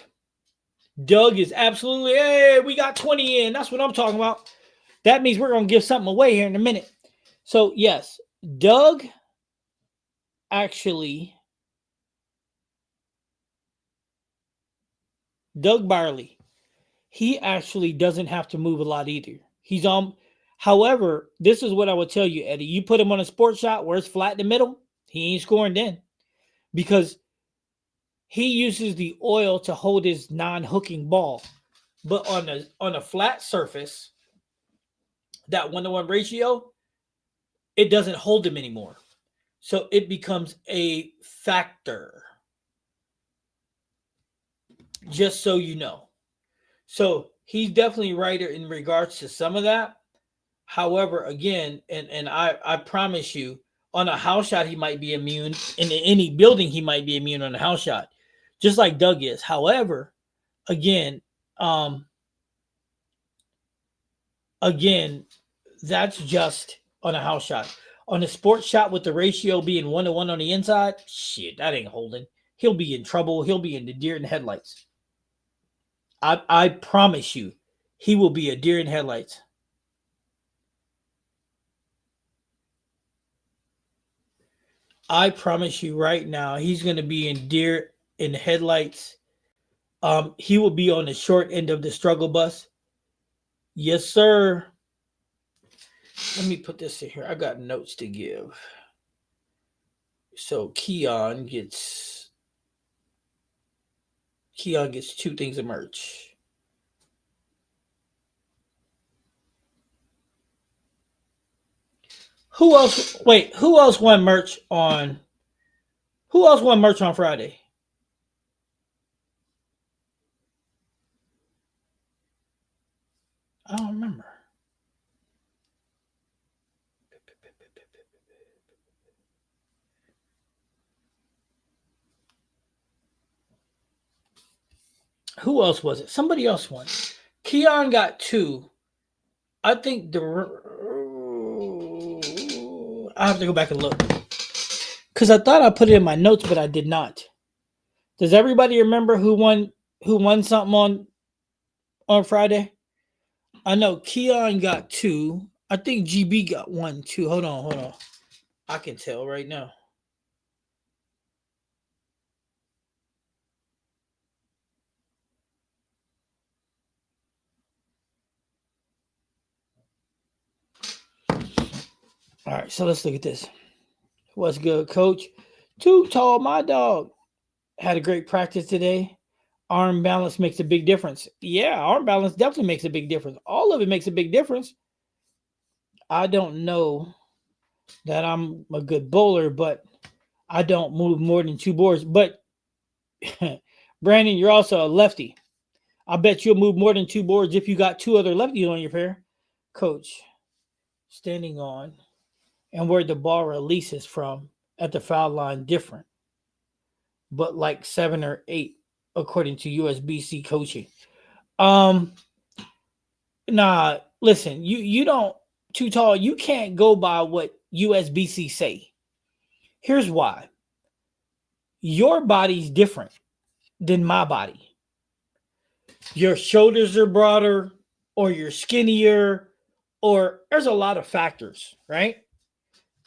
Doug is absolutely, hey, we got 20 in. That's what I'm talking about. That means we're going to give something away here in a minute. So, yes, Doug actually, Doug Barley, he actually doesn't have to move a lot either. He's on, however, this is what I would tell you, Eddie. You put him on a sports shot where it's flat in the middle, he ain't scoring then because he uses the oil to hold his non-hooking ball. But on a flat surface, that 1-to-1 ratio, it doesn't hold him anymore. So it becomes a factor. Just so you know. So he's definitely right in regards to some of that. However, again, and I promise you, on a house shot, he might be immune. In any building, he might be immune on a house shot. just like Doug is. However, again, um, again, that's just on a house shot. On a sports shot with the ratio being 1-to-1 on the inside, shit, that ain't holding. He'll be in trouble. He'll be in the deer in the headlights. I promise you, he will be a deer in headlights. I promise you right now, he's going to be in deer in the headlights. He will be on the short end of the struggle bus. Yes, sir. Let me put this in here. I got notes to give. So Keon gets 2 things of merch. Who else? Wait, who else won merch on? Who else won merch on Friday? I don't remember. Who else was it? Somebody else won. Keon got 2. I think I have to go back and look because I thought I put it in my notes, but I did not. Does everybody remember who won? Who won something on Friday? I know Keon got 2. I think GB got 1 too. Hold on. I can tell right now. All right, so let's look at this. What's good, coach? Too tall, my dog. Had a great practice today. Arm balance makes a big difference. Yeah, arm balance definitely makes a big difference. All of it makes a big difference. I don't know that I'm a good bowler, but I don't move more than 2 boards. But Brandon, you're also a lefty. I bet you'll move more than 2 boards if you got 2 other lefties on your pair. Coach, standing on and where the ball releases from at the foul line different, but like 7 or 8 according to USBC coaching. Nah, listen, you don't too tall. You can't go by what USBC say. Here's why. Your body's different than my body. Your shoulders are broader, or you're skinnier, or there's a lot of factors, right?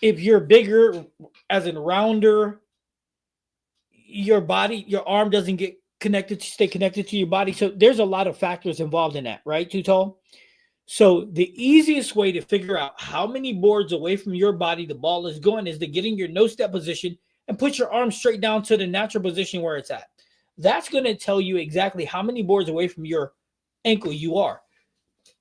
If you're bigger, as in rounder, your body, your arm doesn't stay connected to your body. So there's a lot of factors involved in that, right? Too tall. So the easiest way to figure out how many boards away from your body the ball is going is to get in your no step position and put your arm straight down to the natural position where it's at. That's going to tell you exactly how many boards away from your ankle you are.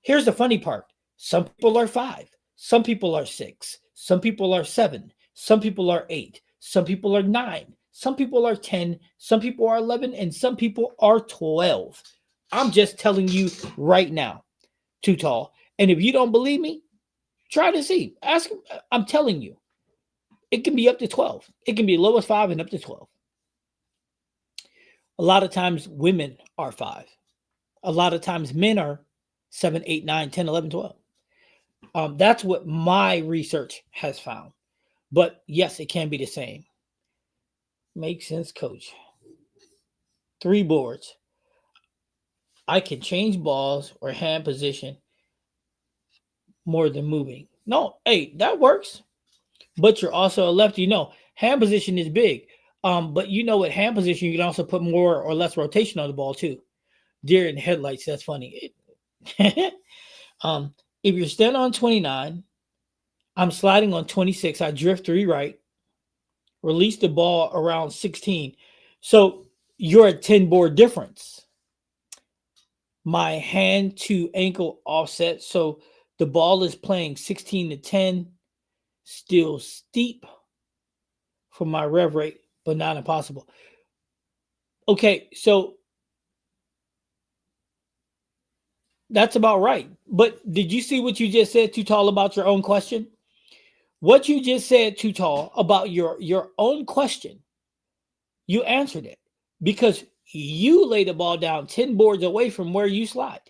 Here's the funny part. Some people are 5. Some people are 6. Some people are 7. Some people are 8. Some people are 9. Some people are 10. Some people are 11. And some people are 12. I'm just telling you right now. Too tall. And if you don't believe me, try to see. Ask. I'm telling you. It can be up to 12. It can be low as 5 and up to 12. A lot of times women are 5. A lot of times men are 7, 8, 9, 10, 11, 12. That's what my research has found. But yes, it can be the same. Makes sense, coach. 3 boards. I can change balls or hand position more than moving. No, hey, that works. But you're also a lefty. No, hand position is big. But you know what? Hand position, you can also put more or less rotation on the ball too. Deer in headlights. That's funny. If you're standing on 29, I'm sliding on 26. I drift 3 right. Release the ball around 16. So you're a 10 board difference. My hand to ankle offset. So the ball is playing 16 to 10. Still steep for my rev rate, but not impossible. Okay, so that's about right. But did you see what you just said, Too Tall, about your own question? What you just said, Too Tall, about your own question, you answered it. because you lay the ball down 10 boards away from where you slide,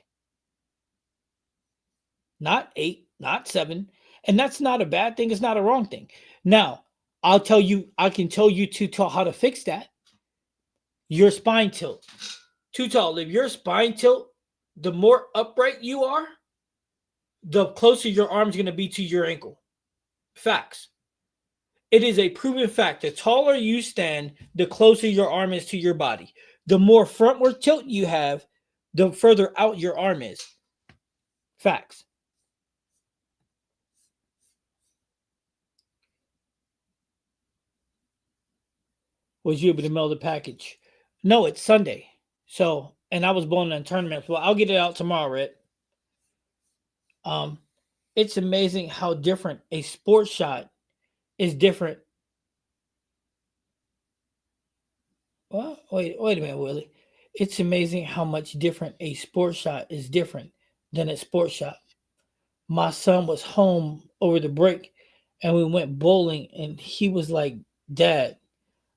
not 8, not 7. And that's not a bad thing. It's not a wrong thing. Now, I can tell you how to fix that. Your spine tilt. Too tall. If your spine tilt, the more upright you are, the closer your arm's going to be to your ankle. Facts. It is a proven fact. The taller you stand, the closer your arm is to your body. The more frontward tilt you have, the further out your arm is. Facts. Was you able to mail the package? No, it's Sunday. So, and I was bowling in a tournament. Well, I'll get it out tomorrow, Red. Um, it's amazing how different a sports shot is different. Well, wait a minute, Willie. It's amazing how much different a sports shot is different than a sports shot. My son was home over the break and we went bowling and he was like, Dad,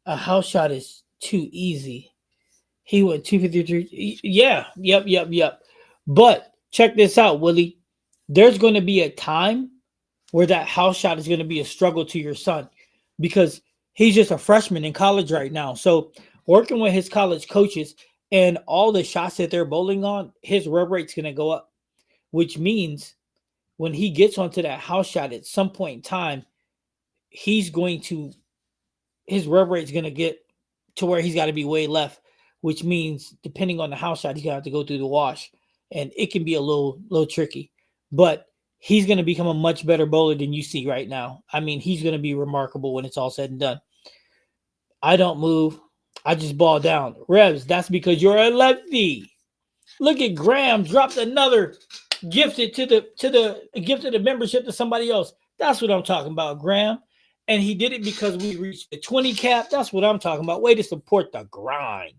a house shot is too easy. He went 253. Yeah, yep. But check this out, Willie. There's going to be a time where that house shot is going to be a struggle to your son because he's just a freshman in college right now. So working with his college coaches and all the shots that they're bowling on, his rub rate's going to go up, which means when he gets onto that house shot at some point in time, he's going to his rub rate's going to get to where he's got to be way left, which means depending on the house shot, he's going to have to go through the wash, and it can be a little tricky. But he's going to become a much better bowler than you see right now. I mean, he's going to be remarkable when it's all said and done. I don't move. I just ball down. Revs, that's because you're a lefty. Look at Graham dropped another gifted to the gifted the membership to somebody else. That's what I'm talking about, Graham. And he did it because we reached the 20 cap. That's what I'm talking about. Way to support the grind.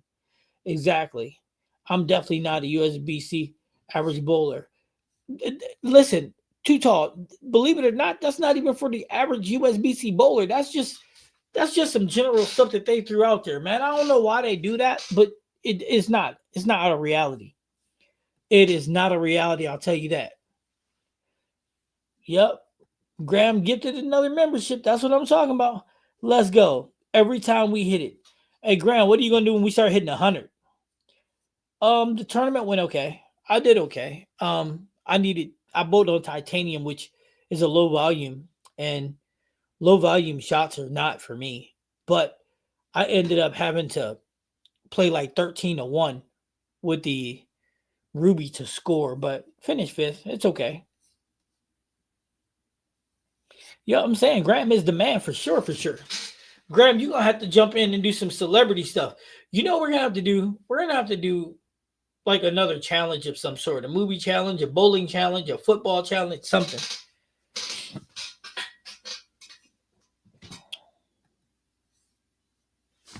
Exactly. I'm definitely not a USBC average bowler. Listen, too tall. Believe it or not, that's not even for the average USBC bowler. That's just some general stuff that they threw out there, man. I don't know why they do that, but it's not. It's not a reality. It is not a reality. I'll tell you that. Yep. Graham gifted another membership. That's what I'm talking about. Let's go. Every time we hit it. Hey, Graham, what are you gonna do when we start hitting 100? The tournament went okay. I did okay. I bowled on titanium, which is a low volume, and low volume shots are not for me. But I ended up having to play like 13-1 with the Ruby to score, but finished fifth. It's okay. Yeah, I'm saying Graham is the man for sure, for sure. Graham, you're gonna have to jump in and do some celebrity stuff. You know what we're gonna have to do? We're gonna have to do like another challenge of some sort, a movie challenge, a bowling challenge, a football challenge, something.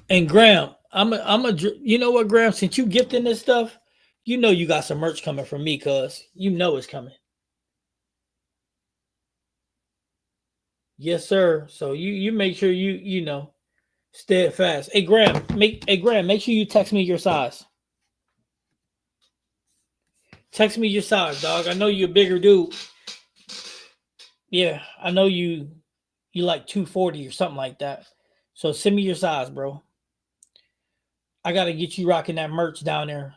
And Graham, you know what, Graham, since you gifting this stuff, you know you got some merch coming from me, cuz you know it's coming. Yes, sir. So you make sure you know steadfast. Hey Graham, make sure you text me your size. Text me your size, dog. I know you're a bigger dude. Yeah, I know you like 240 or something like that. So send me your size, bro. I gotta get you rocking that merch down there.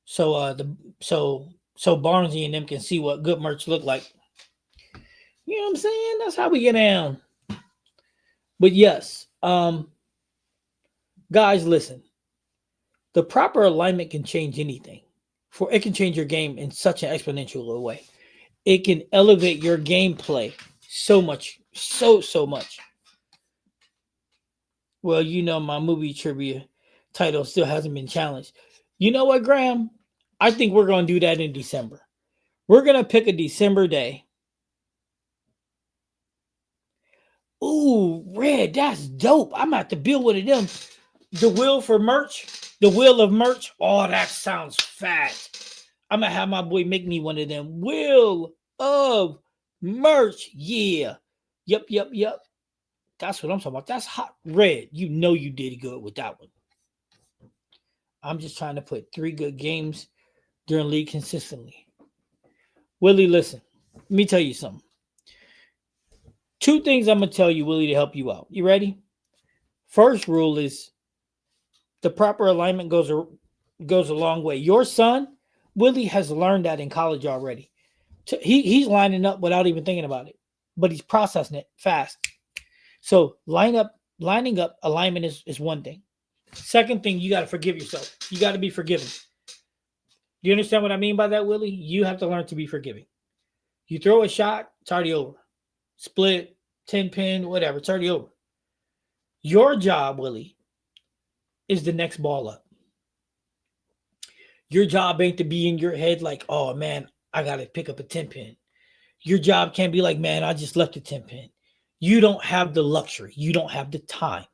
So so Barnesy and them can see what good merch look like. You know what I'm saying? That's how we get down. But yes, guys, listen. The proper alignment can change anything. For it can change your game in such an exponential way. It can elevate your gameplay so much, so much. Well, you know my movie trivia title still hasn't been challenged. You know what, Graham? I think we're going to do that in December. We're going to pick a December day. Ooh, Red, that's dope. I'm at to build one of them. The wheel for merch, the wheel of merch. Oh, that sounds fat. I'm going to have my boy make me one of them. Wheel of merch. Yeah. Yep. That's what I'm talking about. That's hot. Red, you know you did good with that one. I'm just trying to put 3 good games during league consistently. Willie, listen, let me tell you something. 2 things I'm gonna tell you, Willie, to help you out. You ready? First rule is the proper alignment goes a long way. Your son, Willie, has learned that in college already. He's lining up without even thinking about it, but he's processing it fast. So lining up alignment is one thing. Second thing, you got to forgive yourself. You got to be forgiving. Do you understand what I mean by that, Willie? You have to learn to be forgiving. You throw a shot, it's already over. Split, 10 pin, whatever, it's already over. Your job, Willie, is the next ball up. Your job ain't to be in your head like, oh man, I got to pick up a 10 pin. Your job can't be like, man, I just left a 10 pin. You don't have the luxury. You don't have the time.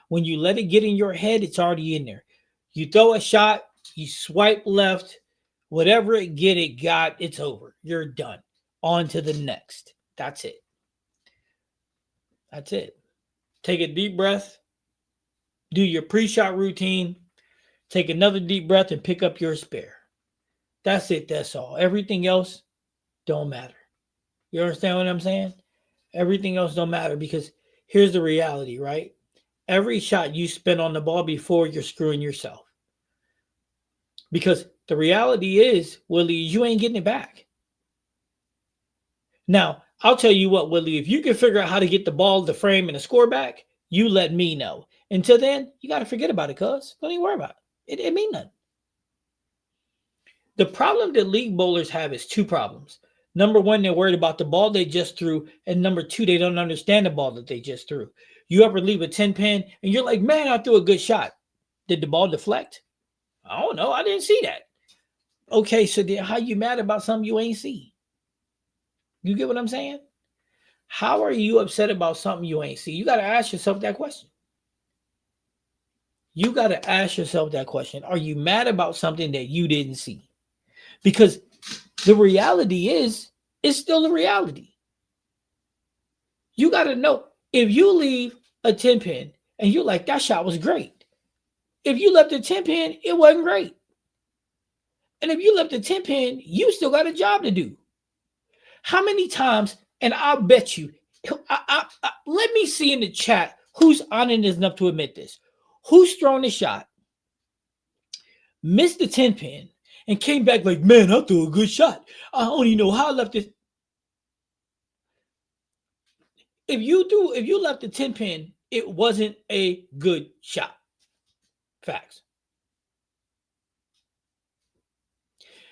When you let it get in your head, it's already in there. You throw a shot, you swipe left, whatever it got, it's over. You're done. On to the next. That's it. That's it. Take a deep breath. Do your pre-shot routine. Take another deep breath and pick up your spare. That's it. That's all. Everything else don't matter. You understand what I'm saying? Everything else don't matter because here's the reality, right? Every shot you spend on the ball before, you're screwing yourself. Because the reality is, Willie, you ain't getting it back. Now, I'll tell you what, Willie, if you can figure out how to get the ball, the frame, and the score back, you let me know. Until then, you got to forget about it, cuz. Don't even worry about it. It mean nothing. The problem that league bowlers have is 2 problems. Number 1, they're worried about the ball they just threw. And number 2, they don't understand the ball that they just threw. You ever leave a 10 pin and you're like, man, I threw a good shot. Did the ball deflect? I don't know. I didn't see that. Okay, so then how you mad about something you ain't see? You get what I'm saying? How are you upset about something you ain't see? You got to ask yourself that question. You got to ask yourself that question. Are you mad about something that you didn't see? Because the reality is, it's still the reality. You got to know, if you leave a 10 pin and you're like, that shot was great. If you left a 10 pin, it wasn't great. And if you left a 10 pin, you still got a job to do. How many times, and I'll bet you, let me see in the chat who's honest enough to admit this. Who's thrown a shot, missed the 10 pin, and came back like, man, I threw a good shot. I don't even know how I left it. If you left the 10 pin, it wasn't a good shot. Facts.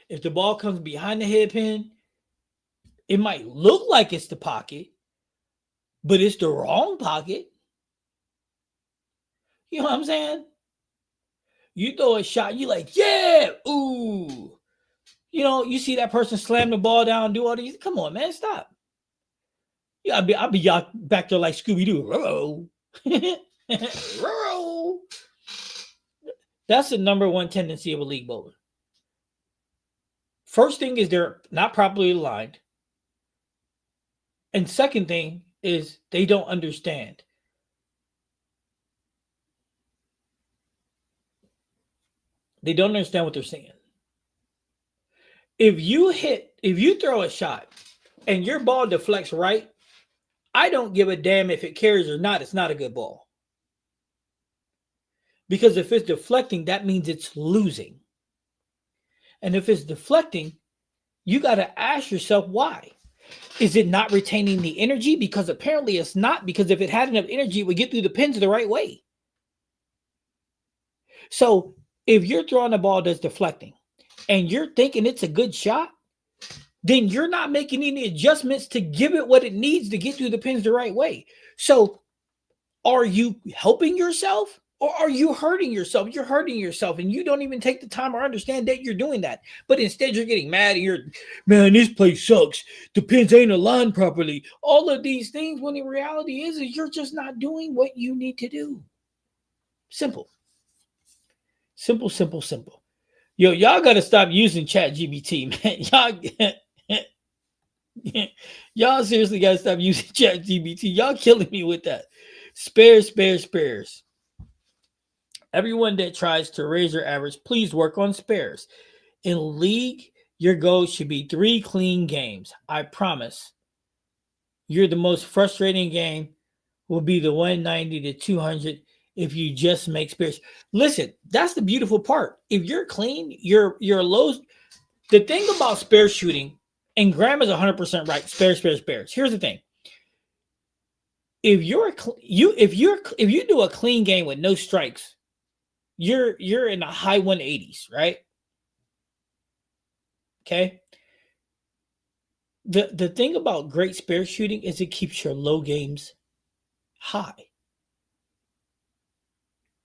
If the ball comes behind the head pin, it might look like it's the pocket, but it's the wrong pocket. You know what I'm saying? You throw a shot, you like, yeah, ooh. You know, you see that person slam the ball down, do all these. Come on, man, stop. Yeah, I'll be y'all back there like Scooby-Doo. That's the number 1 tendency of a league bowler. First thing is they're not properly aligned. And second thing is they don't understand. They don't understand what they're saying. If you throw a shot and your ball deflects right, I don't give a damn if it carries or not. It's not a good ball. Because if it's deflecting, that means it's losing. And if it's deflecting, you got to ask yourself why. Is it not retaining the energy? Because apparently it's not, because if it had enough energy, it would get through the pins the right way. So if you're throwing a ball that's deflecting and you're thinking it's a good shot, then you're not making any adjustments to give it what it needs to get through the pins the right way. So are you helping yourself or are you hurting yourself? You're hurting yourself and you don't even take the time or understand that you're doing that. But instead you're getting mad and you're, man, this place sucks. The pins ain't aligned properly. All of these things, when the reality is you're just not doing what you need to do. Simple. Simple, simple, simple. Yo, y'all got to stop using ChatGPT, man. Y'all seriously got to stop using ChatGPT. Y'all killing me with that. Spares. Everyone that tries to raise your average, please work on spares. In league, your goal should be 3 clean games. I promise. You're the most frustrating game will be the 190 to 200 if you just make spares. Listen, that's the beautiful part. If you're clean, your lows. The thing about spare shooting, and Graham is 100% right. Spares. Here's the thing: if you do a clean game with no strikes, you're in the high 180s, right? Okay. The thing about great spare shooting is it keeps your low games high.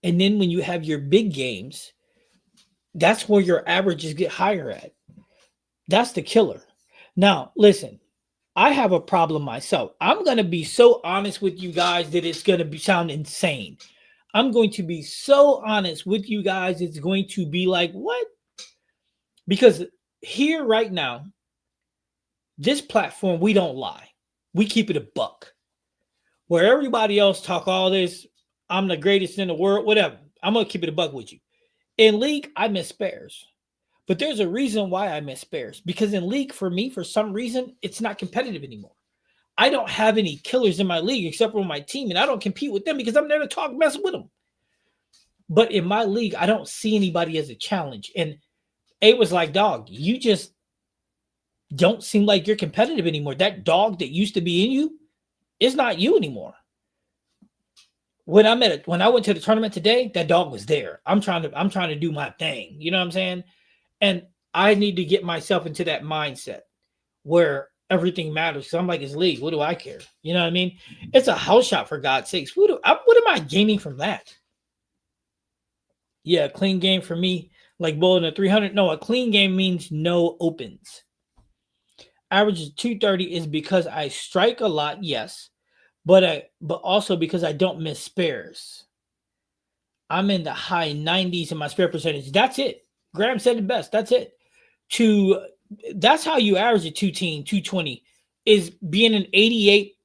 And then when you have your big games, that's where your averages get higher at. That's the killer. Now, listen, I have a problem myself. I'm going to be so honest with you guys that it's going to sound insane. I'm going to be so honest with you guys. It's going to be like, what? Because here right now, this platform, we don't lie. We keep it a buck. Where everybody else talk all this, I'm the greatest in the world, whatever. I'm going to keep it a buck with you. In league, I miss spares. But there's a reason why I miss spares. Because in league, for me, for some reason, it's not competitive anymore. I don't have any killers in my league except for my team, and I don't compete with them because I'm never talk mess with them. But in my league, I don't see anybody as a challenge. And A was like, dog, you just don't seem like you're competitive anymore. That dog that used to be in you is not you anymore. When I went to the tournament today, that dog was there. I'm trying to do my thing. You know what I'm saying? And I need to get myself into that mindset where everything matters. So I'm like, it's league. What do I care? You know what I mean? It's a house shot, for God's sakes. What am I gaining from that? Yeah, clean game for me, like bowling a 300. No, a clean game means no opens. Average is 230 is because I strike a lot, yes, but also because I don't miss spares. I'm in the high 90s in my spare percentage. That's it. Graham said it best. That's it. That's how you average a 220 is being an 88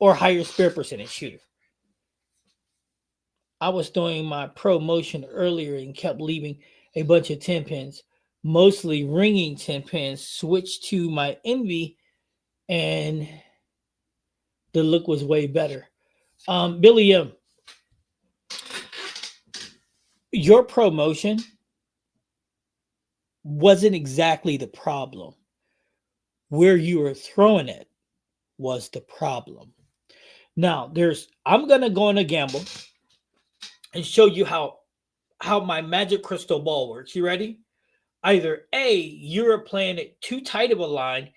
or higher spare percentage shooter. I was throwing my pro motion earlier and kept leaving a bunch of 10 pins, mostly ringing 10 pins, switched to my envy, and the look was way better. Billy, your promotion wasn't exactly the problem. Where you were throwing it was the problem. Now, I'm gonna go on a gamble and show you how my magic crystal ball works. You ready? Either A, you were playing it too tight of a line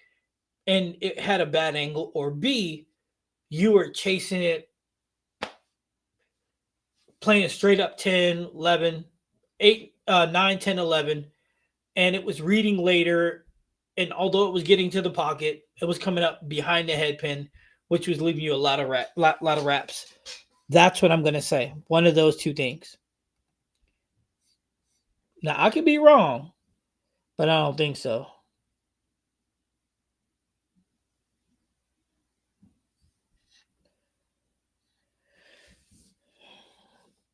and it had a bad angle, or B, you were chasing it, playing straight up 10, 11, 8, 9, 10, 11, and it was reading later. And although it was getting to the pocket, it was coming up behind the head pin, which was leaving you a lot of wraps. That's what I'm going to say. One of those two things. Now, I could be wrong, but I don't think so.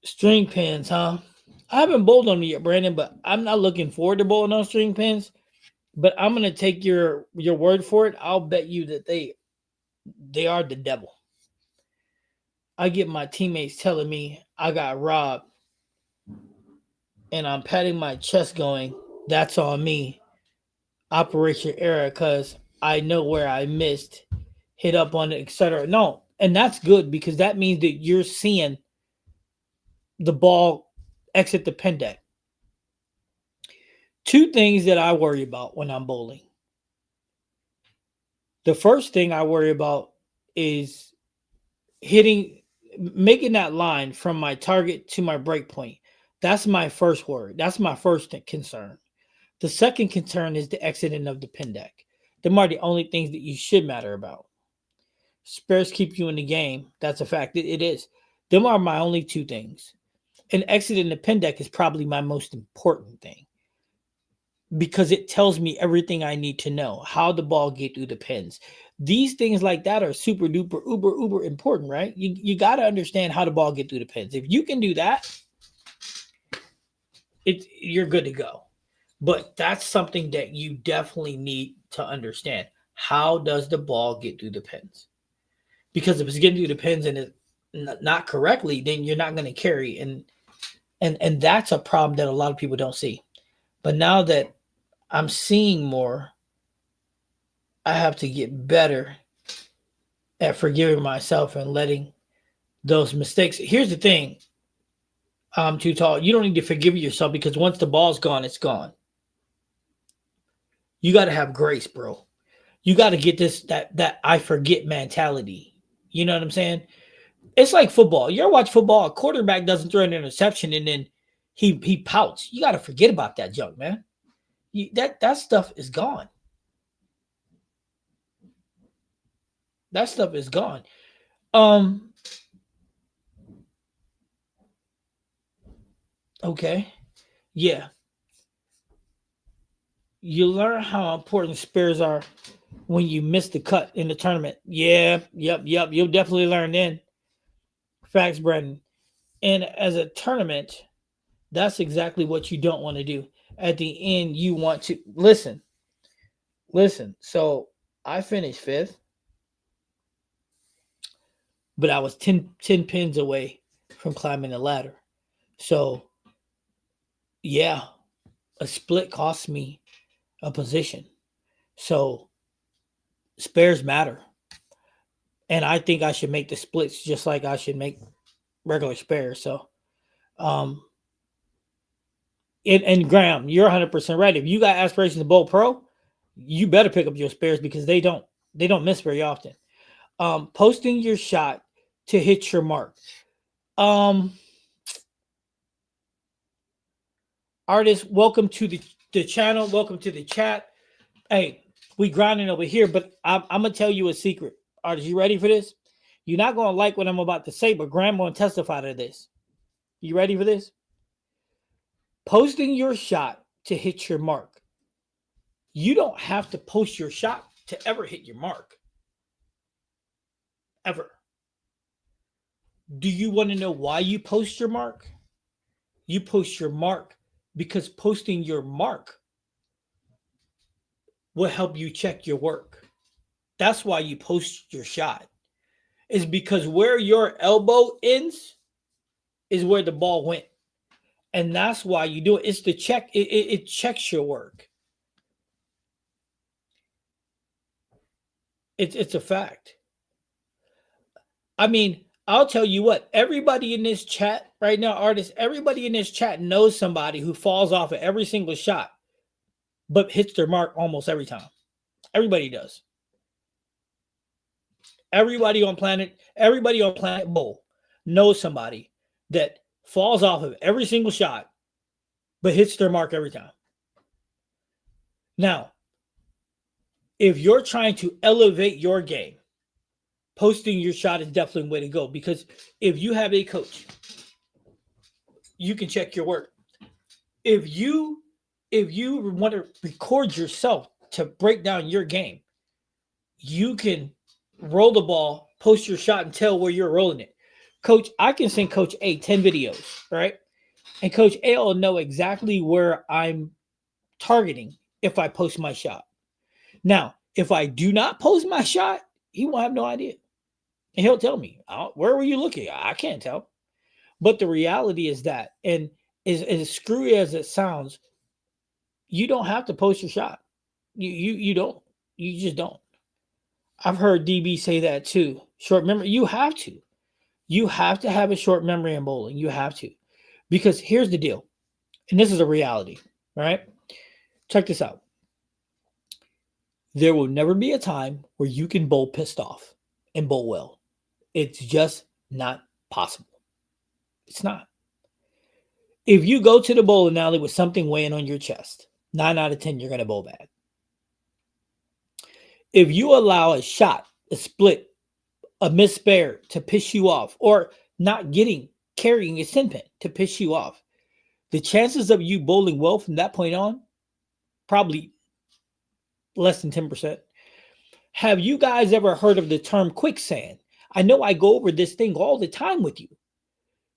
String pins, huh? I haven't bowled on them yet, Brandon, but I'm not looking forward to bowling on string pins. But I'm going to take your word for it. I'll bet you that they are the devil. I get my teammates telling me I got robbed, and I'm patting my chest going, that's on me. Operation error, because I know where I missed, hit up on it, etc. No, and that's good because that means that you're seeing the ball exit the pin deck. Two things that I worry about when I'm bowling. The first thing I worry about is making that line from my target to my break point. That's my first worry. That's my first concern. The second concern is the exiting of the pin deck. Them are the only things that you should matter about. Spares keep you in the game. That's a fact. It is. Them are my only two things. And exiting the pin deck is probably my most important thing because it tells me everything I need to know. How the ball get through the pins. These things like that are super duper uber important, right? You got to understand how the ball get through the pins. If you can do that, you're good to go. But that's something that you definitely need to understand. How does the ball get through the pins? Because if it's getting through the pins and it's not correctly, then you're not going to carry. And that's a problem that a lot of people don't see. But now that I'm seeing more, I have to get better at forgiving myself and letting those mistakes. Here's the thing, I'm too tall. You don't need to forgive yourself because once the ball's gone, it's gone. You got to have grace, bro. You got to get this that I forget mentality. You know what I'm saying? It's like football. You ever watch football? A quarterback doesn't throw an interception and then he pouts. You got to forget about that junk, man. That stuff is gone. That stuff is gone. Um. Okay. Yeah. You learn how important spares are when you miss the cut in the tournament. Yeah. Yep. You'll definitely learn then. Facts, Brendan. And as a tournament, that's exactly what you don't want to do. At the end, you want to listen. So I finished fifth, but I was 10 pins away from climbing the ladder. So, yeah, a split cost me a position. So, spares matter. And I think I should make the splits just like I should make regular spares. So, um, and Graham, you're 100% right. If you got aspirations to bowl pro, you better pick up your spares because they don't miss very often. Posting your shot to hit your mark. Artist, welcome to the channel. Welcome to the chat. Hey, we grinding over here, but I'm gonna tell you a secret. Artist, you ready for this? You're not gonna like what I'm about to say, but Graham gonna testify to this. You ready for this? Posting your shot to hit your mark. You don't have to post your shot to ever hit your mark. Ever. Do you want to know why you post your mark? You post your mark because posting your mark will help you check your work. That's why you post your shot. Is because where your elbow ends is where the ball went. And that's why you do it. It's the check. It checks your work. It's a fact. I mean, I'll tell you what, everybody in this chat right now, artists, everybody in this chat knows somebody who falls off of every single shot, but hits their mark almost every time. Everybody does. Everybody on planet Bowl knows somebody that falls off of every single shot, but hits their mark every time. Now, if you're trying to elevate your game, posting your shot is definitely the way to go, because if you have a coach, you can check your work. If you want to record yourself to break down your game, you can roll the ball, post your shot, and tell where you're rolling it. Coach, I can send Coach A 10 videos, right? And Coach A will know exactly where I'm targeting if I post my shot. Now, if I do not post my shot, he will have no idea. And he'll tell me, where were you looking? I can't tell. But the reality is that, and as screwy as it sounds, you don't have to post your shot. You don't. You just don't. I've heard DB say that too. Short memory. You have to. You have to have a short memory in bowling. You have to. Because here's the deal. And this is a reality, right? Check this out. There will never be a time where you can bowl pissed off and bowl well. It's just not possible. It's not. If you go to the bowling alley with something weighing on your chest, 9 out of 10, you're going to bowl bad. If you allow a shot, a split, a missed spare to piss you off, or not carrying a sin pin to piss you off, the chances of you bowling well from that point on, probably less than 10%. Have you guys ever heard of the term quicksand? I know I go over this thing all the time with you.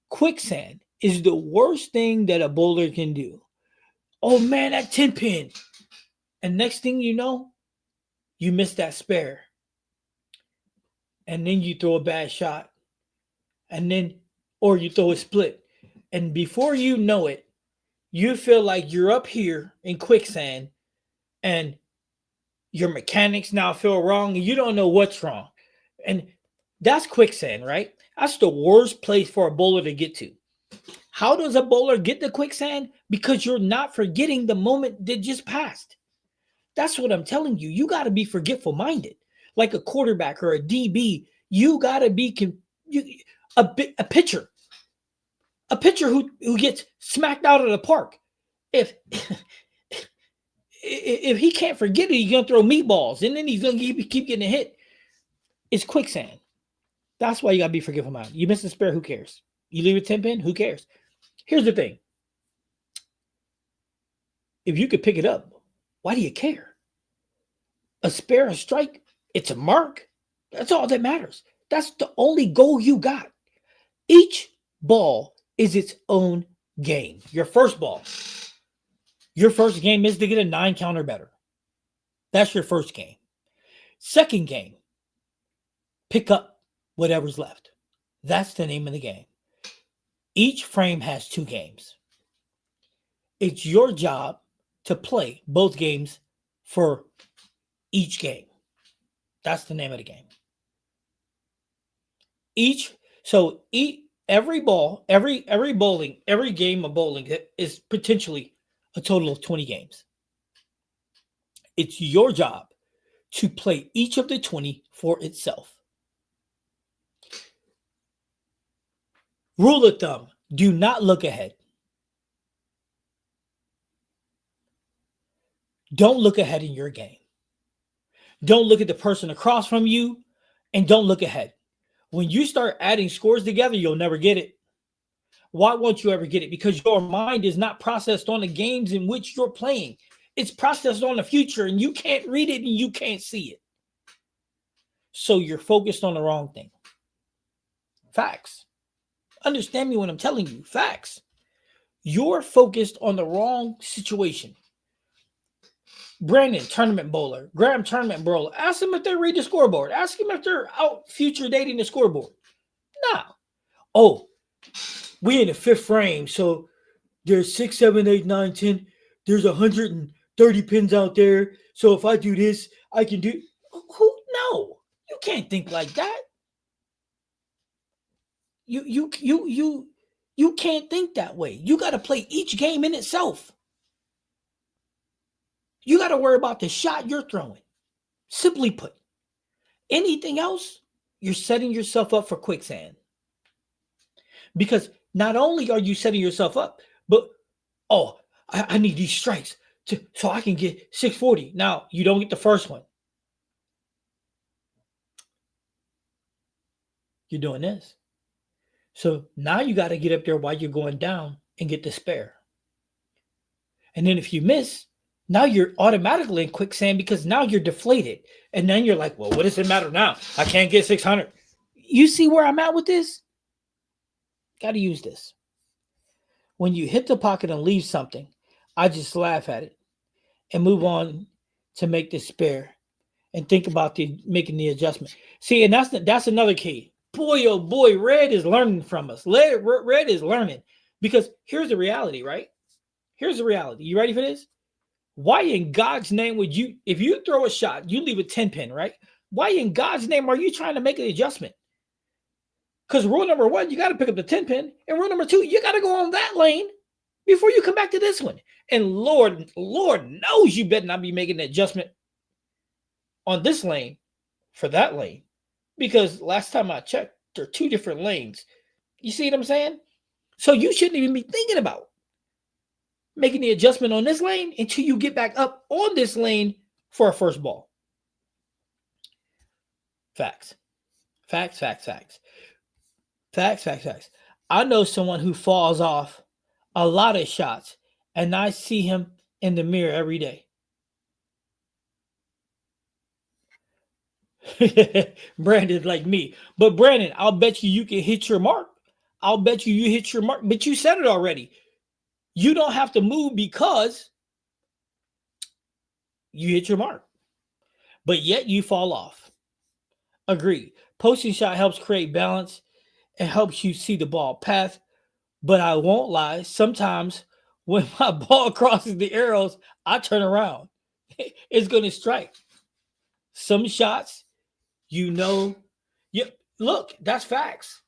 Quicksand is the worst thing that a bowler can do. Oh man, that 10 pin. And next thing you know, you miss that spare. And then you throw a bad shot. And then, or you throw a split. And before you know it, you feel like you're up here in quicksand and your mechanics now feel wrong and you don't know what's wrong. And that's quicksand, right? That's the worst place for a bowler to get to. How does a bowler get to quicksand? Because you're not forgetting the moment that just passed. That's what I'm telling you. You got to be forgetful minded. Like a quarterback or a DB, you got to be a pitcher. A pitcher who gets smacked out of the park. If if he can't forget it, he's gonna throw meatballs, and then he's gonna keep getting hit. It's quicksand. That's why you gotta be forgetful minded. You miss a spare, who cares? You leave a 10 pin, who cares? Here's the thing. If you could pick it up, why do you care? A spare, a strike, it's a mark. That's all that matters. That's the only goal you got. Each ball is its own game. Your first ball. Your first game is to get a 9 count or better. That's your first game. Second game, pick up whatever's left. That's the name of the game. Each frame has 2 games. It's your job to play both games for each game. That's the name of the game. Every ball, every bowling, every game of bowling is potentially a total of 20 games. It's your job to play each of the 20 for itself. Rule of thumb, do not look ahead. Don't look ahead in your game. Don't look at the person across from you, and don't look ahead. When you start adding scores together, you'll never get it. Why won't you ever get it? Because your mind is not processed on the games in which you're playing. It's processed on the future, and you can't read it and you can't see it. So you're focused on the wrong thing. Facts. Understand me when I'm telling you. Facts. You're focused on the wrong situation. Brandon, tournament bowler. Graham, tournament bowler. Ask them if they read the scoreboard. Ask them if they're out future dating the scoreboard. No. Oh, we in the 5th frame, so there's 6, 7, 8, 9, 10. There's 130 pins out there. So if I do this, I can do. Who? No, you can't think like that. You can't think that way. You got to play each game in itself. You got to worry about the shot you're throwing. Simply put, anything else, you're setting yourself up for quicksand. Because not only are you setting yourself up, but I need these strikes so I can get 640. Now, you don't get the first one. You're doing this. So now you got to get up there while you're going down and get the spare. And then if you miss, now you're automatically in quicksand because now you're deflated. And then you're like, well, what does it matter now? I can't get 600. You see where I'm at with this? Got to use this. When you hit the pocket and leave something, I just laugh at it and move on to make the spare and think about making the adjustment. See, and that's another key. Boy, oh boy, Red is learning from us. Red is learning because here's the reality, right? Here's the reality. You ready for this? Why in God's name would you, if you throw a shot, you leave a 10 pin, right? Why in God's name are you trying to make an adjustment? Because rule number 1, you got to pick up the 10 pin. And rule number 2, you got to go on that lane before you come back to this one. And Lord knows you better not be making an adjustment on this lane for that lane. Because last time I checked, there are 2 different lanes. You see what I'm saying? So you shouldn't even be thinking about making the adjustment on this lane until you get back up on this lane for a first ball. Facts. Facts, facts, facts. Facts, facts, facts. I know someone who falls off a lot of shots, and I see him in the mirror every day. Brandon's like me. But Brandon, I'll bet you can hit your mark. I'll bet you hit your mark. But you said it already. You don't have to move because you hit your mark, but yet you fall off. Agreed. Posting shot helps create balance. It helps you see the ball path. But I won't lie. Sometimes when my ball crosses the arrows, I turn around. It's going to strike. Some shots, you know, you look. That's facts.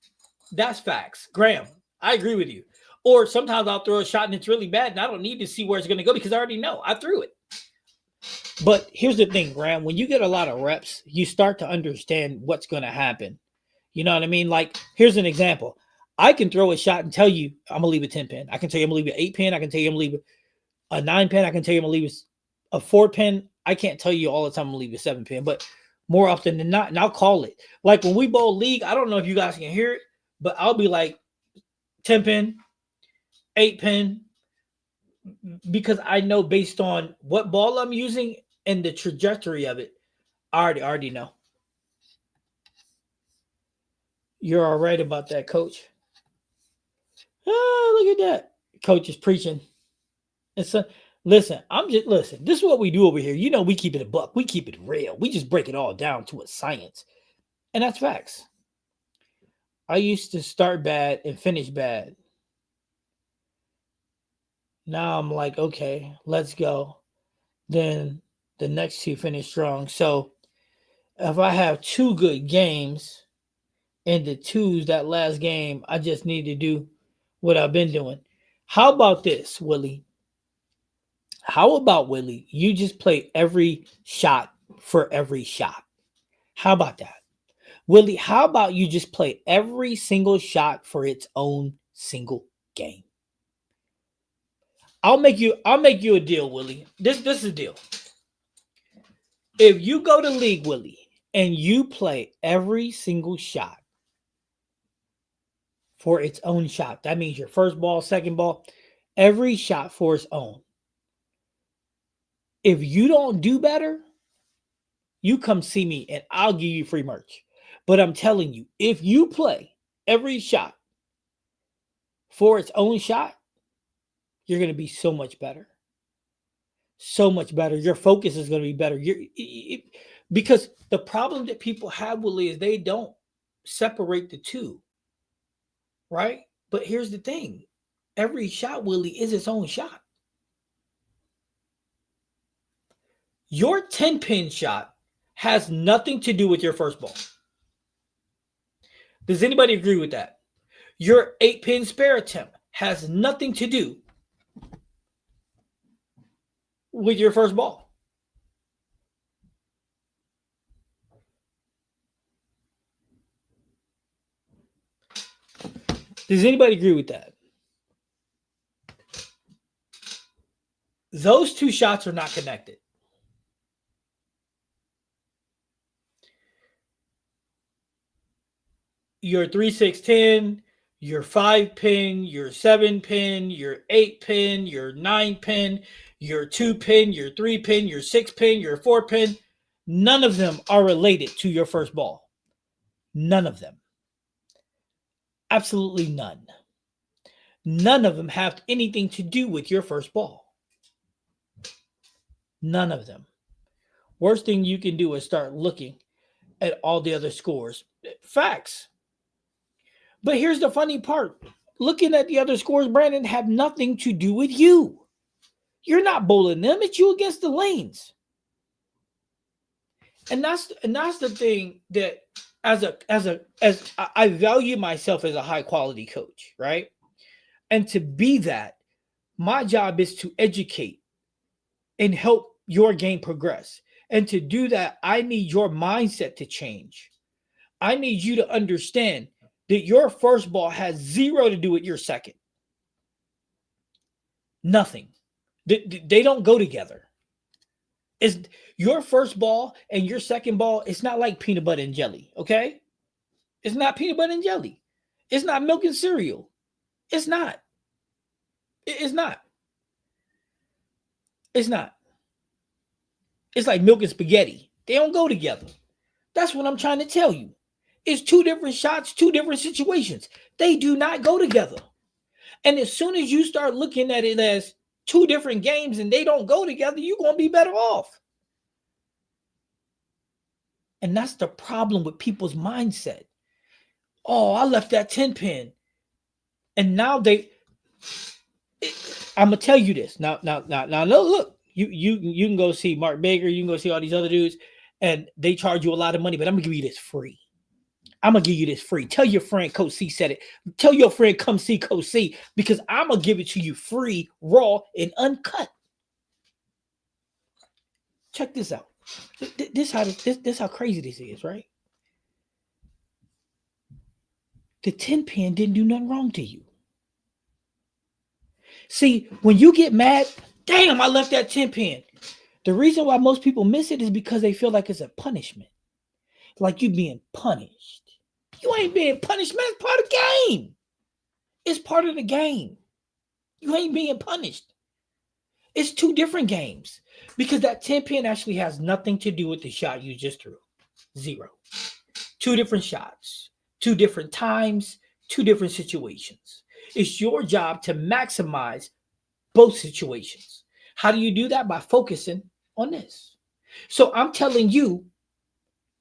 That's facts. Graham, I agree with you. Or sometimes I'll throw a shot and it's really bad, and I don't need to see where it's going to go because I already know I threw it. But here's the thing, Graham. When you get a lot of reps, you start to understand what's going to happen. You know what I mean? Like, here's an example. I can throw a shot and tell you I'm going to leave a 10 pin. I can tell you I'm going to leave an 8 pin. I can tell you I'm going to leave a 9 pin. I can tell you I'm going to leave a 4 pin. I can't tell you all the time I'm going to leave a 7 pin, but more often than not, and I'll call it. Like when we bowl league, I don't know if you guys can hear it, but I'll be like 10 pin, 8 pin, because I know based on what ball I'm using and the trajectory of it, I already know. You're all right about that, coach. Oh, look at that. Coach is preaching. It's a listen, listen, this is what we do over here. You know, we keep it a buck, we keep it real. We just break it all down to a science. And that's facts. I used to start bad and finish bad. Now I'm like, okay, let's go. Then the next two finish strong. So if I have two good games and the twos that last game, I just need to do what I've been doing. How about this, Willie? How about, Willie, you just play every shot for every shot? How about that? Willie, how about you just play every single shot for its own single game? I'll make you a deal, Willie. This is a deal. If you go to league, Willie, and you play every single shot for its own shot, that means your first ball, second ball, every shot for its own. If you don't do better, you come see me and I'll give you free merch. But I'm telling you, if you play every shot for its own shot, you're going to be so much better. So much better. Your focus is going to be better. Because the problem that people have, Willie, is they don't separate the two. Right? But here's the thing. Every shot, Willie, is its own shot. Your 10 pin shot has nothing to do with your first ball. Does anybody agree with that? Your 8 pin spare attempt has nothing to do with your first ball. Does anybody agree with that? Those two shots are not connected. Your 3, 6, 10, your 5 pin, your 7 pin, your 8 pin, your 9 pin, your 2 pin, your 3 pin, your 6 pin, your 4 pin, none of them are related to your first ball. None of them. Absolutely none. None of them have anything to do with your first ball. None of them. Worst thing you can do is start looking at all the other scores. Facts. But here's the funny part. Looking at the other scores, Brandon, have nothing to do with you. You're not bowling them. It's you against the lanes. And that's the thing that as I value myself as a high quality coach, right? And to be that, my job is to educate and help your game progress. And to do that, I need your mindset to change. I need you to understand that your first ball has zero to do with your second. Nothing. They don't go together. It's your first ball and your second ball. It's not like peanut butter and jelly. Okay. It's not peanut butter and jelly. It's not milk and cereal. It's not. It's not. It's not. It's like milk and spaghetti. They don't go together. That's what I'm trying to tell you. It's two different shots, two different situations. They do not go together. And as soon as you start looking at it as two different games and they don't go together, you're going to be better off. And that's the problem with people's mindset. Oh, I left that 10 pin. And now I'm gonna tell you this. Now, look, you can go see Mark Baker, you can go see all these other dudes, and they charge you a lot of money, but I'm gonna give you this free. I'm gonna give you this free. Tell your friend Coach C said it. Tell your friend come see Coach C because I'm gonna give it to you free, raw, and uncut. Check this out. This how crazy this is, right? The 10 pin didn't do nothing wrong to you. See, when you get mad, damn, I left that 10 pin. The reason why most people miss it is because they feel like it's a punishment. Like you being punished. You ain't being punished, man. It's part of the game. It's part of the game. You ain't being punished. It's two different games. Because that 10 pin actually has nothing to do with the shot you just threw. Zero. Two different shots. Two different times. Two different situations. It's your job to maximize both situations. How do you do that? By focusing on this. So I'm telling you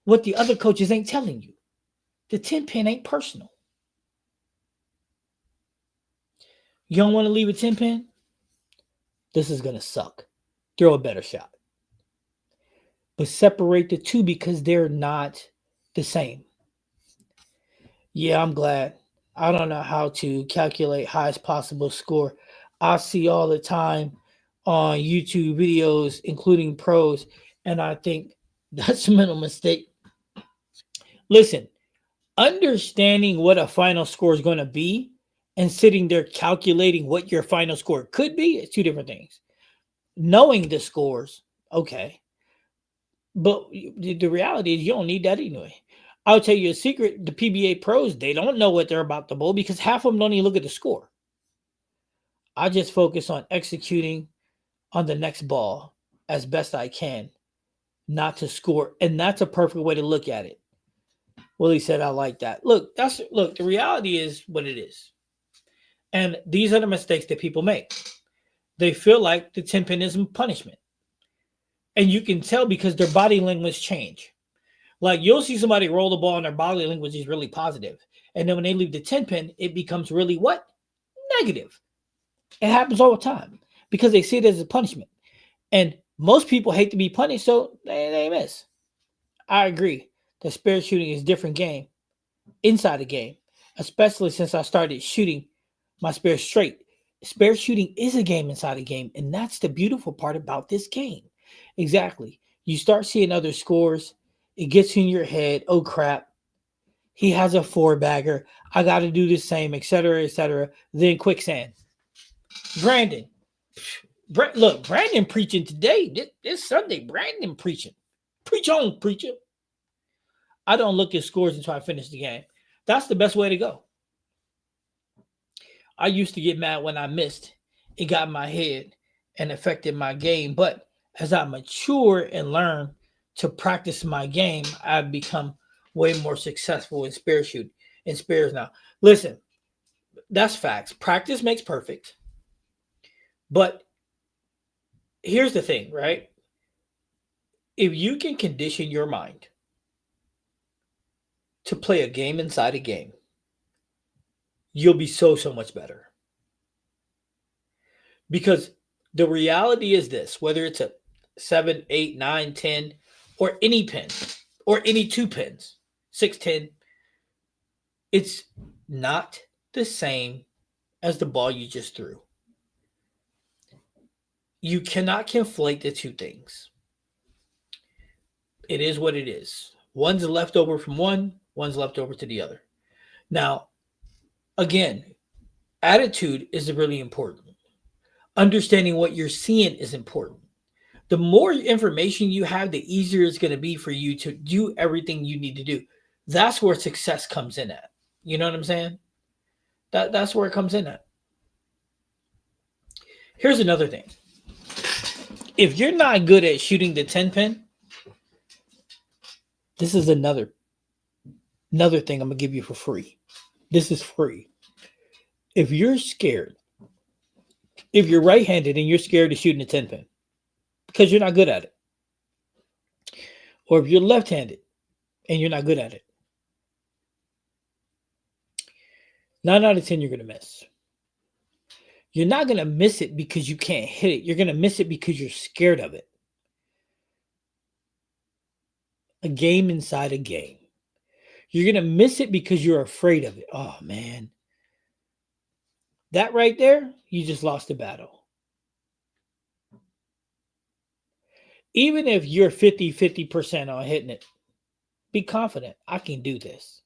what the other coaches ain't telling you. The 10 pin ain't personal. You don't want to leave a 10 pin? This is going to suck. Throw a better shot. But separate the two because they're not the same. Yeah, I'm glad. I don't know how to calculate highest possible score. I see all the time on YouTube videos, including pros, and I think that's a mental mistake. Listen, understanding what a final score is going to be and sitting there calculating what your final score could be is two different things. Knowing the scores, okay. But the reality is you don't need that anyway. I'll tell you a secret. The PBA pros, they don't know what they're about to bowl because half of them don't even look at the score. I just focus on executing on the next ball as best I can, not to score. And that's a perfect way to look at it. Willie said, I like that. Look, the reality is what it is. And these are the mistakes that people make. They feel like the 10 pin is punishment. And you can tell because their body language change. Like you'll see somebody roll the ball and their body language is really positive. And then when they leave the 10 pin, it becomes really what? Negative. It happens all the time because they see it as a punishment. And most people hate to be punished, so they miss. I agree. The spare shooting is a different game inside the game, especially since I started shooting my spare straight. Spare shooting is a game inside a game, and that's the beautiful part about this game. Exactly. You start seeing other scores, it gets in your head, oh crap, he has a four bagger, I got to do the same, etc., etc. Then quicksand. Brandon. Look, Brandon preaching today. This Sunday, Brandon preaching. Preach on, preacher. I don't look at scores until I finish the game. That's the best way to go. I used to get mad when I missed. It got in my head and affected my game. But as I mature and learn to practice my game, I've become way more successful in spare shoot in spares now. Listen, that's facts. Practice makes perfect. But here's the thing, right? If you can condition your mind to play a game inside a game, you'll be so much better. Because the reality is this, whether it's a 7, 8, 9, 10, or any pin, or any two pins, 6, 10, it's not the same as the ball you just threw. You cannot conflate the two things. It is what it is. One's left over from one, one's left over to the other. Now, again, attitude is really important. Understanding what you're seeing is important. The more information you have, the easier it's going to be for you to do everything you need to do. That's where success comes in at. You know what I'm saying? That's where it comes in at. Here's another thing. If you're not good at shooting the 10 pin, this is another Another thing I'm going to give you for free. This is free. If you're scared, if you're right-handed and you're scared of shooting a 10 pin because you're not good at it, or if you're left-handed and you're not good at it, 9 out of 10 you're going to miss. You're not going to miss it because you can't hit it. You're going to miss it because you're scared of it. A game inside a game. You're going to miss it because you're afraid of it. Oh, man. That right there, you just lost the battle. Even if you're 50% on hitting it, be confident. I can do this.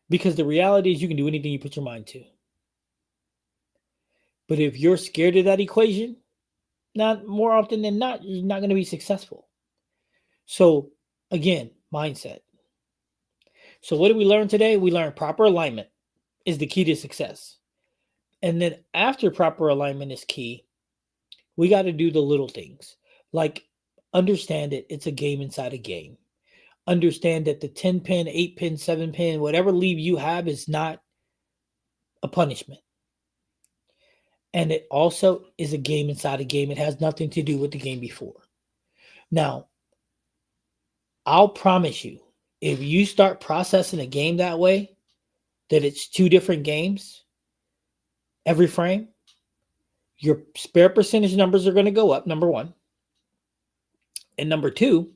Because the reality is you can do anything you put your mind to. But if you're scared of that equation, not more often than not, you're not going to be successful. So, again, mindset. So what did we learn today? We learned proper alignment is the key to success. And then after proper alignment is key, we got to do the little things. Like understand it. It's a game inside a game. Understand that the 10 pin, 8 pin, 7 pin, whatever leave you have is not a punishment. And it also is a game inside a game. It has nothing to do with the game before. Now, I'll promise you, if you start processing a game that way, that it's 2 different games every frame, your spare percentage numbers are going to go up, number 1. And number 2,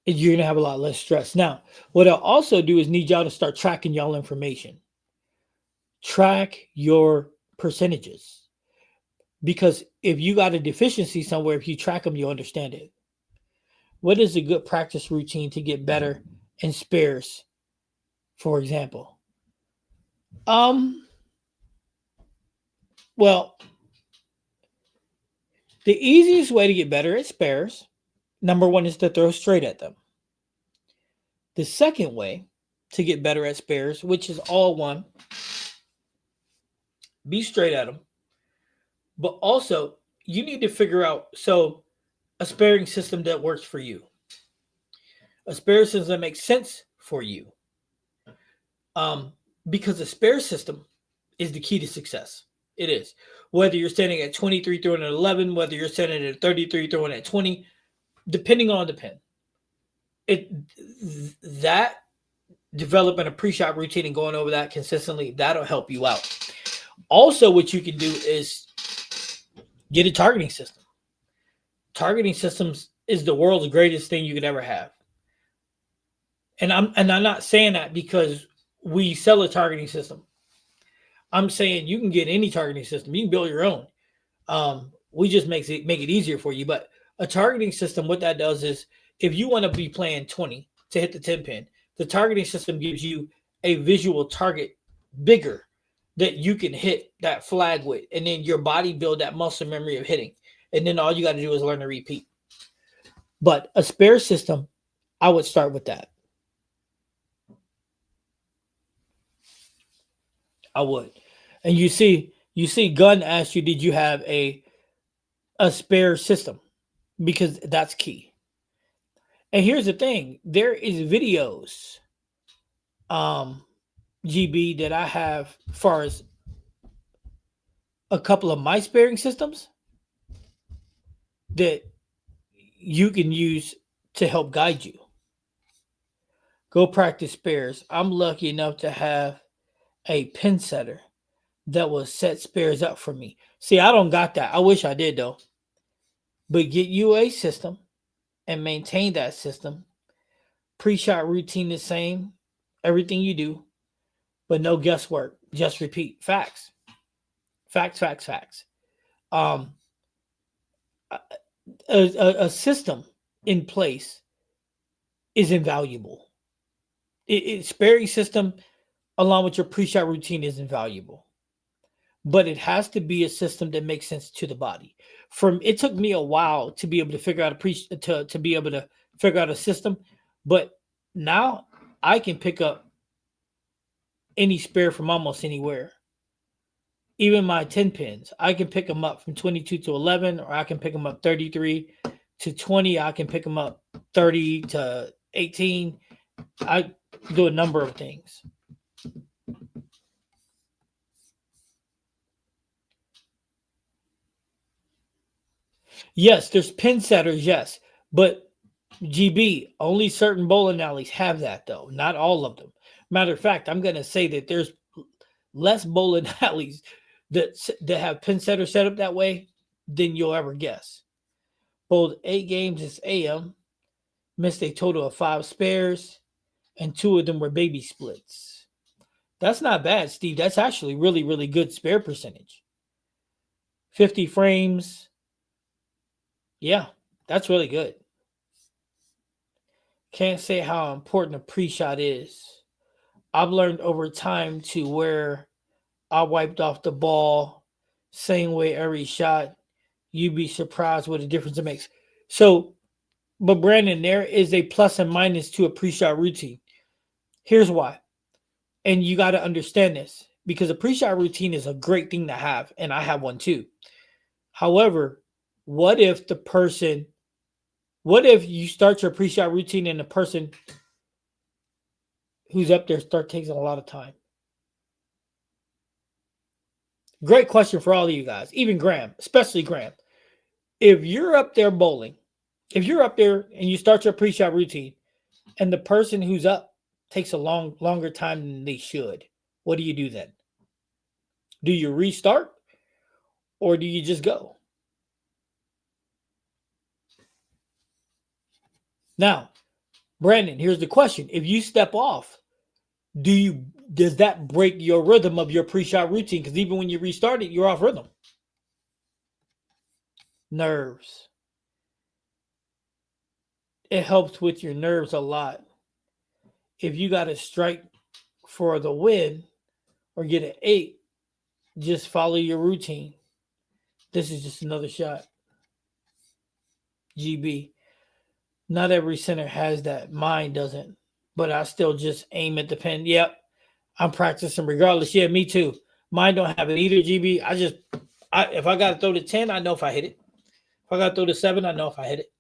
is you're going to have a lot less stress. Now, what I'll also do is need y'all to start tracking y'all information. Track your percentages. Because if you got a deficiency somewhere, if you track them, you'll understand it. What is a good practice routine to get better in spares, for example? Well, the easiest way to get better at spares, number 1, is to throw straight at them. The second way to get better at spares, which is all one, be straight at them. But also, you need to figure out, a sparing system that works for you. A spare system that makes sense for you. Because a spare system is the key to success. It is. Whether you're standing at 23 throwing at 11, whether you're standing at 33 throwing at 20, depending on the pin. That developing a pre-shot routine and going over that consistently, that'll help you out. Also, what you can do is get a targeting system. Targeting systems is the world's greatest thing you could ever have. And I'm not saying that because we sell a targeting system. I'm saying you can get any targeting system. You can build your own. We just make it easier for you. But a targeting system, what that does is if you want to be playing 20 to hit the 10 pin, the targeting system gives you a visual target bigger that you can hit that flag with. And then your body build that muscle memory of hitting. And then all you got to do is learn to repeat. But a spare system, I would start with that. I would. And you see Gunn asked you, did you have a spare system? Because that's key. And here's the thing. There is videos, GB, that I have as far as a couple of my sparing systems that you can use to help guide you. Go practice spares. I'm lucky enough to have a pin setter that will set spares up for me. See, I don't got that. I wish I did though. But get you a system and maintain that system. Pre-shot routine the same. Everything you do. But no guesswork. Just repeat. Facts. Facts. A system in place is invaluable. Sparing system along with your pre-shot routine is invaluable. But it has to be a system that makes sense to the body. It took me a while to be able to figure out to be able to figure out a system, but now I can pick up any spare from almost anywhere. Even my 10 pins, I can pick them up from 22 to 11, or I can pick them up 33 to 20, I can pick them up 30 to 18. I do a number of things. Yes, there's pin setters, yes. But GB, only certain bowling alleys have that though. Not all of them. Matter of fact, I'm gonna say that there's less bowling alleys that have pin setters set up that way than you'll ever guess. Bowled 8 games this AM, missed a total of 5 spares, and 2 of them were baby splits. That's not bad, Steve. That's actually really, really good spare percentage. 50 frames. Yeah, that's really good. Can't say how important a pre-shot is. I've learned over time to where I wiped off the ball same way every shot. You'd be surprised what a difference it makes. So, but Brandon, there is a plus and minus to a pre-shot routine. Here's why. And you got to understand this because a pre-shot routine is a great thing to have, and I have one too. However, what if you start your pre-shot routine and the person who's up there takes a lot of time? Great question for all of you guys, even Graham, especially Graham. If you're up there bowling, if you're up there and you start your pre-shot routine and the person who's up takes a longer time than they should, what do you do then? Do you restart or do you just go? Now, Brandon, here's the question. If you step off, does that break your rhythm of your pre-shot routine? Because even when you restart it, you're off rhythm. Nerves. It helps with your nerves a lot. If you got to strike for the win or get an 8, just follow your routine. This is just another shot. GB. Not every center has that. Mine doesn't. But I still just aim at the pin. Yep. I'm practicing regardless. Yeah, me too. Mine don't have it either, GB. If I got to throw the 10, I know if I hit it. If I got to throw the 7, I know if I hit it.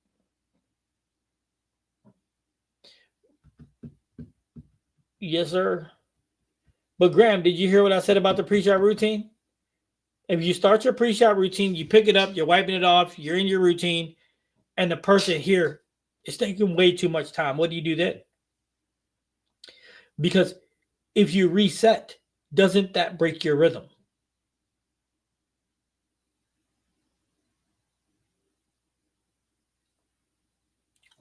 Yes, sir. But Graham, did you hear what I said about the pre-shot routine? If you start your pre-shot routine, you pick it up, you're wiping it off, you're in your routine, and the person here is taking way too much time. What do you do then? Because if you reset, doesn't that break your rhythm?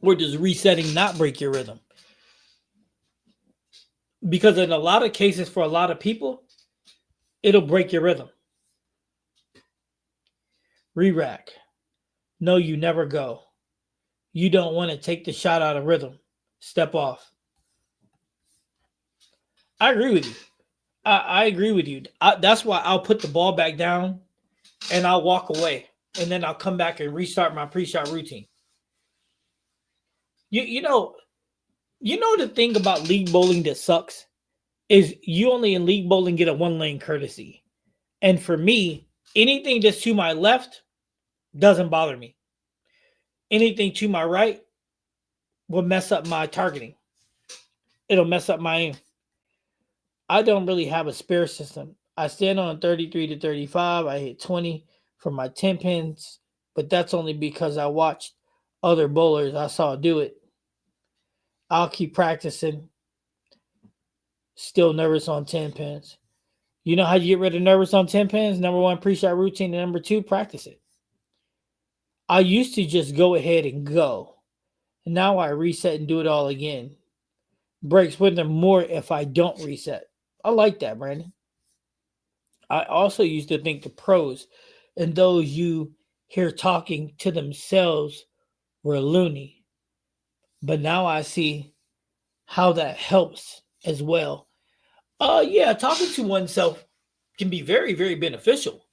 Or does resetting not break your rhythm? Because in a lot of cases, for a lot of people, it'll break your rhythm. Re-rack. No, you never go. You don't want to take the shot out of rhythm. Step off. I agree with you. I agree with you. That's why I'll put the ball back down and I'll walk away. And then I'll come back and restart my pre-shot routine. You know the thing about league bowling that sucks is you only in league bowling get a 1-lane courtesy. And for me, anything that's to my left doesn't bother me. Anything to my right will mess up my targeting. It'll mess up my aim. I don't really have a spare system. I stand on 33 to 35. I hit 20 for my 10 pins, but that's only because I watched other bowlers I saw do it. I'll keep practicing. Still nervous on 10 pins. You know how you get rid of nervous on 10 pins? Number 1, pre-shot routine, and number 2, practice it. I used to just go ahead and go. And now I reset and do it all again. Breaks with them more if I don't reset. I like that, Brandon. I also used to think the pros and those you hear talking to themselves were loony. But now I see how that helps as well. Yeah, talking to oneself can be very, very beneficial.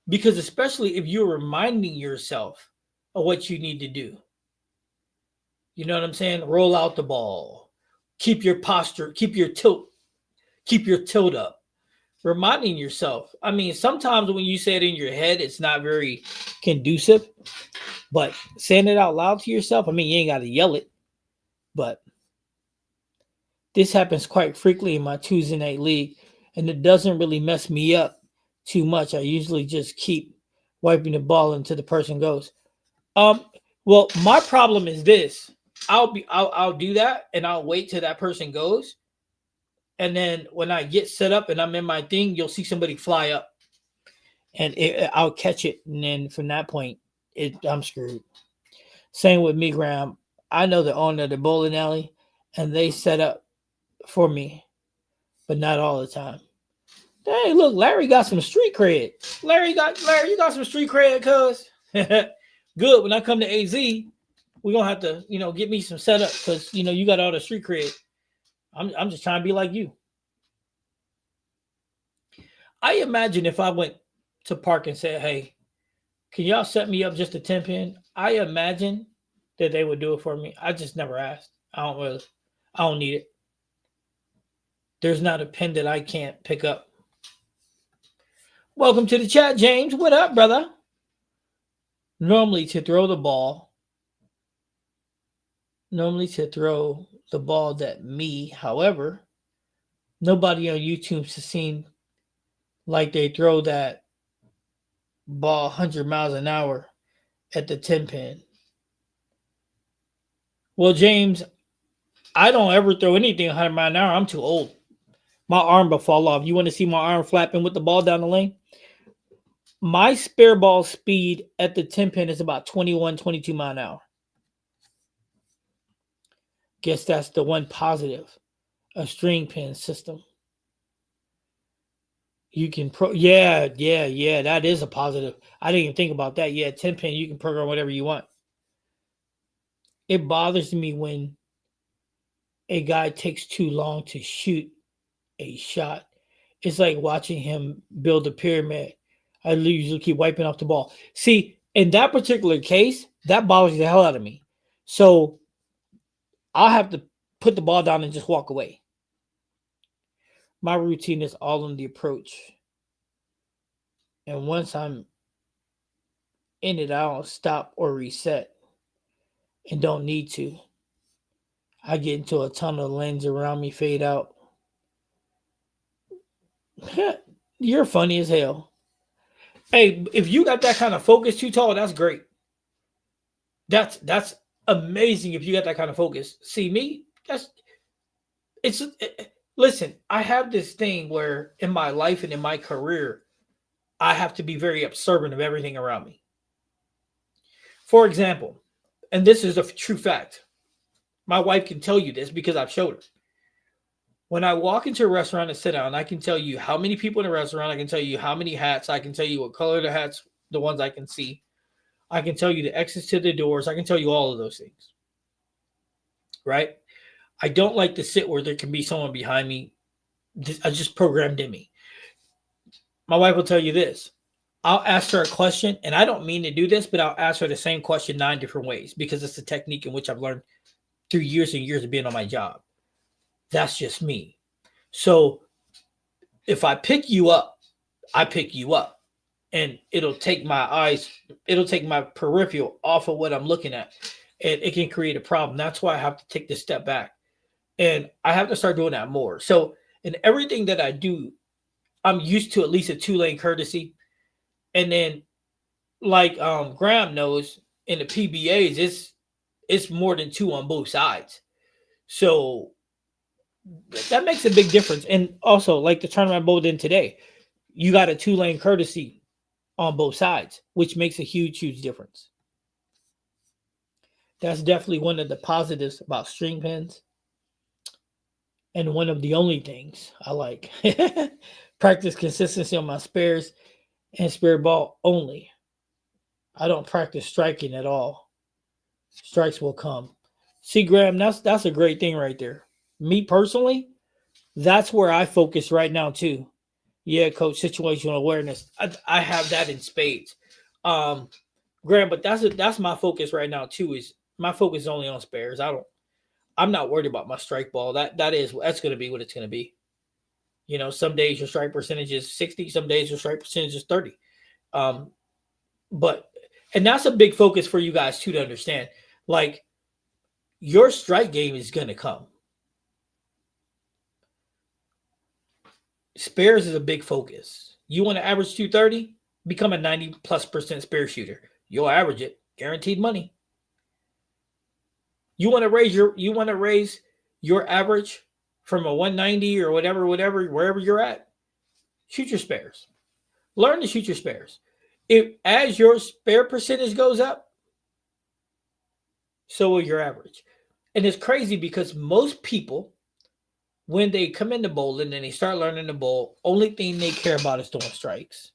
Because especially if you're reminding yourself of what you need to do. You know what I'm saying? Roll out the ball. Keep your posture, keep your tilt up. Reminding yourself. I mean, sometimes when you say it in your head, it's not very conducive. But saying it out loud to yourself, I mean, you ain't got to yell it, but this happens quite frequently in my Tuesday night league, and it doesn't really mess me up too much. I usually just keep wiping the ball until the person goes. Um, well, my problem is this: I'll do that, and I'll wait till that person goes, and then when I get set up and I'm in my thing, you'll see somebody fly up, and I'll catch it, and then from that point, I'm screwed. Same with me, Graham. I know the owner of the bowling alley, and they set up for me, but not all the time. Hey, look, Larry got some street cred. Larry, you got some street cred, cuz. Good. When I come to AZ, we're gonna have to, get me some setup because you got all the street cred. I'm just trying to be like you. I imagine if I went to Park and said, "Hey, can y'all set me up just a 10 pin?" I imagine that they would do it for me. I just never asked. I don't need it. There's not a pin that I can't pick up. Welcome to the chat, James. What up, brother? Normally to throw the ball that me, however, nobody on YouTube has seen like they throw that ball 100 miles an hour at the 10 pin. Well, James, I don't ever throw anything 100 miles an hour. I'm too old. My arm will fall off. You want to see my arm flapping with the ball down the lane? My spare ball speed at the 10 pin is about 21, 22 mile an hour. Guess that's the one positive. A string pin system. You can yeah, that is a positive. I didn't even think about that. Yeah, 10 pin, you can program whatever you want. It bothers me when a guy takes too long to shoot a shot. It's like watching him build a pyramid. I usually keep wiping off the ball. See, in that particular case, that bothers the hell out of me. So I'll have to put the ball down and just walk away. My routine is all on the approach. And once I'm in it, I don't stop or reset and don't need to. I get into a tunnel of lens around me, fade out. You're funny as hell. Hey, if you got that kind of focus too tall, that's great. That's amazing if you got that kind of focus. See me, listen, I have this thing where in my life and in my career, I have to be very observant of everything around me. For example, and this is a true fact. My wife can tell you this because I've showed her. When I walk into a restaurant and sit down, I can tell you how many people in the restaurant. I can tell you how many hats. I can tell you what color the hats, the ones I can see. I can tell you the exits to the doors. I can tell you all of those things. Right? I don't like to sit where there can be someone behind me. I just programmed in me. My wife will tell you this. I'll ask her a question, and I don't mean to do this, but I'll ask her the same question 9 different ways because it's a technique in which I've learned through years and years of being on my job. That's just me. So if I pick you up, I pick you up. And it'll take my peripheral off of what I'm looking at. And it can create a problem. That's why I have to take this step back. And I have to start doing that more. So in everything that I do, I'm used to at least a 2-lane courtesy. And then like Graham knows, in the PBAs, it's more than 2 on both sides. So that makes a big difference. And also, like the tournament I bowled in today, you got a 2-lane courtesy on both sides, which makes a huge, huge difference. That's definitely one of the positives about string pins. And one of the only things I like. Practice consistency on my spares and spare ball only. I don't practice striking at all. Strikes will come. See, Graham, that's a great thing right there. Me personally, that's where I focus right now too. Yeah, coach, situational awareness. I have that in spades. Graham, but that's my focus right now too. Is my focus is only on spares. I'm not worried about my strike ball. That's going to be what it's going to be. Some days your strike percentage is 60. Some days your strike percentage is 30. But And that's a big focus for you guys too to understand. Like your strike game is gonna come. Spares is a big focus. You want to average 230? Become a 90+% spare shooter. You'll average it. Guaranteed money. You want to raise your average from a 190 or whatever, wherever you're at. Shoot your spares. Learn to shoot your spares. If as your spare percentage goes up, so will your average. And it's crazy because most people, when they come into bowling and they start learning to bowl, only thing they care about is throwing strikes.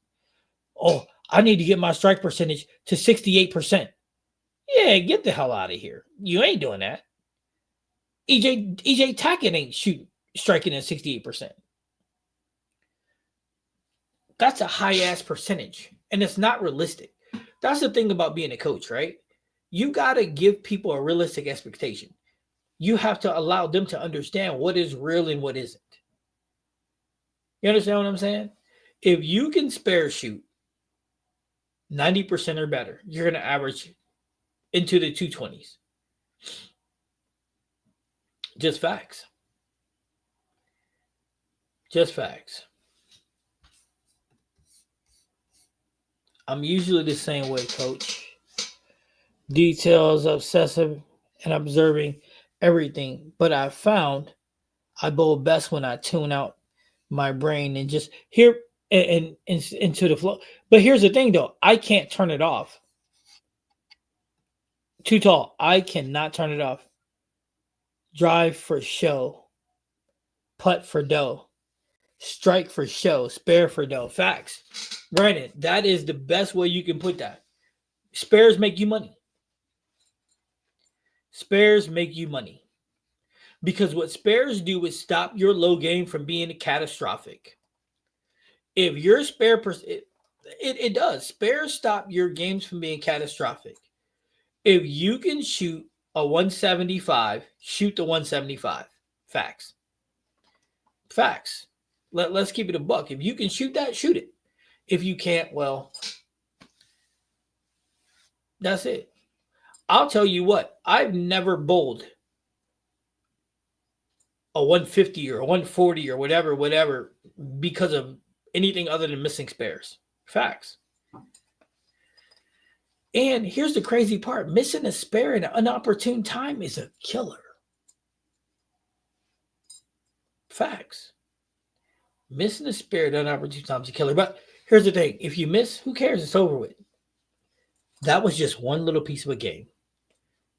Oh, I need to get my strike percentage to 68%. Yeah, get the hell out of here. You ain't doing that. EJ Tackett ain't striking at 68%. That's a high ass percentage, and it's not realistic. That's the thing about being a coach, right? You got to give people a realistic expectation. You have to allow them to understand what is real and what isn't. You understand what I'm saying? If you can spare shoot 90% or better, you're going to average into the 220s. Just facts. Just facts. I'm usually the same way, coach. Details, obsessive, and observing everything. But I found I bowl best when I tune out my brain and just hear and into the flow. But here's the thing, though. I can't turn it off. Too tall. I cannot turn it off. Drive for show. Putt for dough. Strike for show. Spare for dough. Facts. Granted, that is the best way you can put that. Spares make you money. Spares make you money. Because what spares do is stop your low game from being catastrophic. If your spare it does. Spares stop your games from being catastrophic. If you can shoot a 175, shoot the 175. Facts. Facts. Let's keep it a buck. If you can shoot that, shoot it. If you can't, well, that's it. I'll tell you what, I've never bowled a 150 or a 140 or whatever, because of anything other than missing spares. Facts. And here's the crazy part. Missing a spare in an inopportune time is a killer. Facts. Missing a spare at an inopportune time is a killer. But here's the thing. If you miss, who cares? It's over with. That was just one little piece of a game.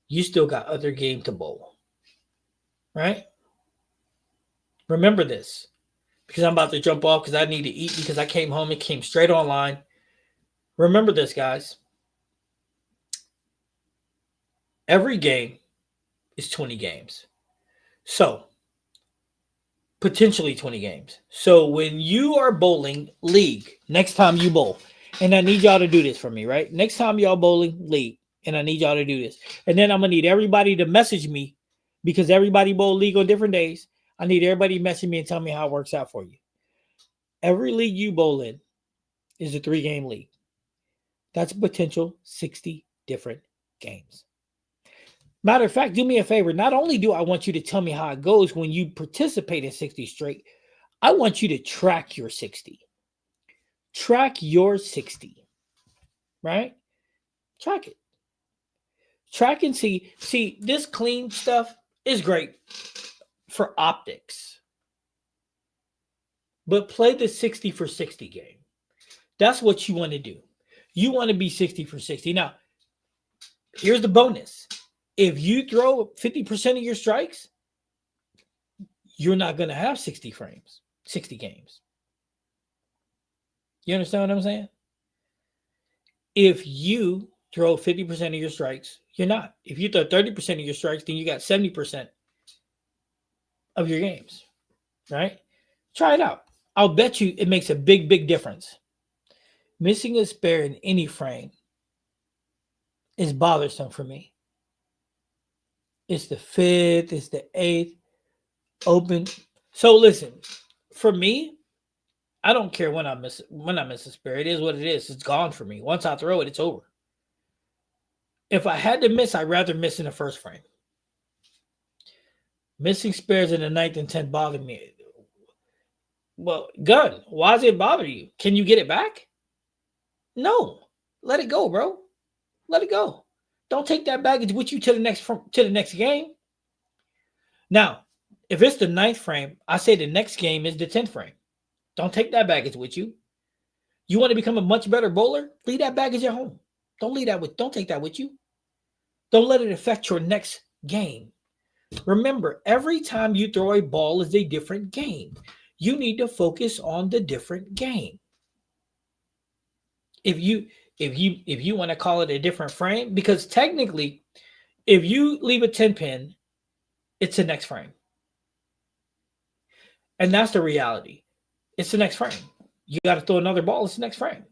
You still got other game to bowl. Right? Remember this. Because I'm about to jump off because I need to eat because I came home and came straight online. Remember this, guys. Every game is 20 games. So, potentially 20 games. So, when you are bowling league, next time you bowl, and I need y'all to do this for me, right? Next time y'all bowling league, and I need y'all to do this. And then I'm going to need everybody to message me because everybody bowl league on different days. I need everybody to message me and tell me how it works out for you. Every league you bowl in is a 3-game league. That's a potential 60 different games. Matter of fact, do me a favor. Not only do I want you to tell me how it goes when you participate in 60 straight, I want you to track your 60. Track your 60. Right? Track it. Track and see. See, this clean stuff is great for optics. But play the 60 for 60 game. That's what you want to do. You want to be 60 for 60. Now, here's the bonus. If you throw 50% of your strikes, you're not going to have 60 frames, 60 games. You understand what I'm saying? If you throw 50% of your strikes, you're not. If you throw 30% of your strikes, then you got 70% of your games, right? Try it out. I'll bet you it makes a big, big difference. Missing a spare in any frame is bothersome for me. It's the 5th, it's the 8th, open. So listen, for me, I don't care when I miss a spare. It is what it is. It's gone for me. Once I throw it, it's over. If I had to miss, I'd rather miss in the first frame. Missing spares in the ninth and 10th bother me. Well, gun, why does it bother you? Can you get it back? No. Let it go, bro. Let it go. Don't take that baggage with you to the next game. Now, if it's the ninth frame, I say the next game is the 10th frame. Don't take that baggage with you. You want to become a much better bowler? Leave that baggage at home. Don't take that with you. Don't let it affect your next game. Remember, every time you throw a ball is a different game. You need to focus on the different game. If you want to call it a different frame, because technically, if you leave a 10 pin, it's the next frame. And that's the reality. It's the next frame. You got to throw another ball, it's the next frame.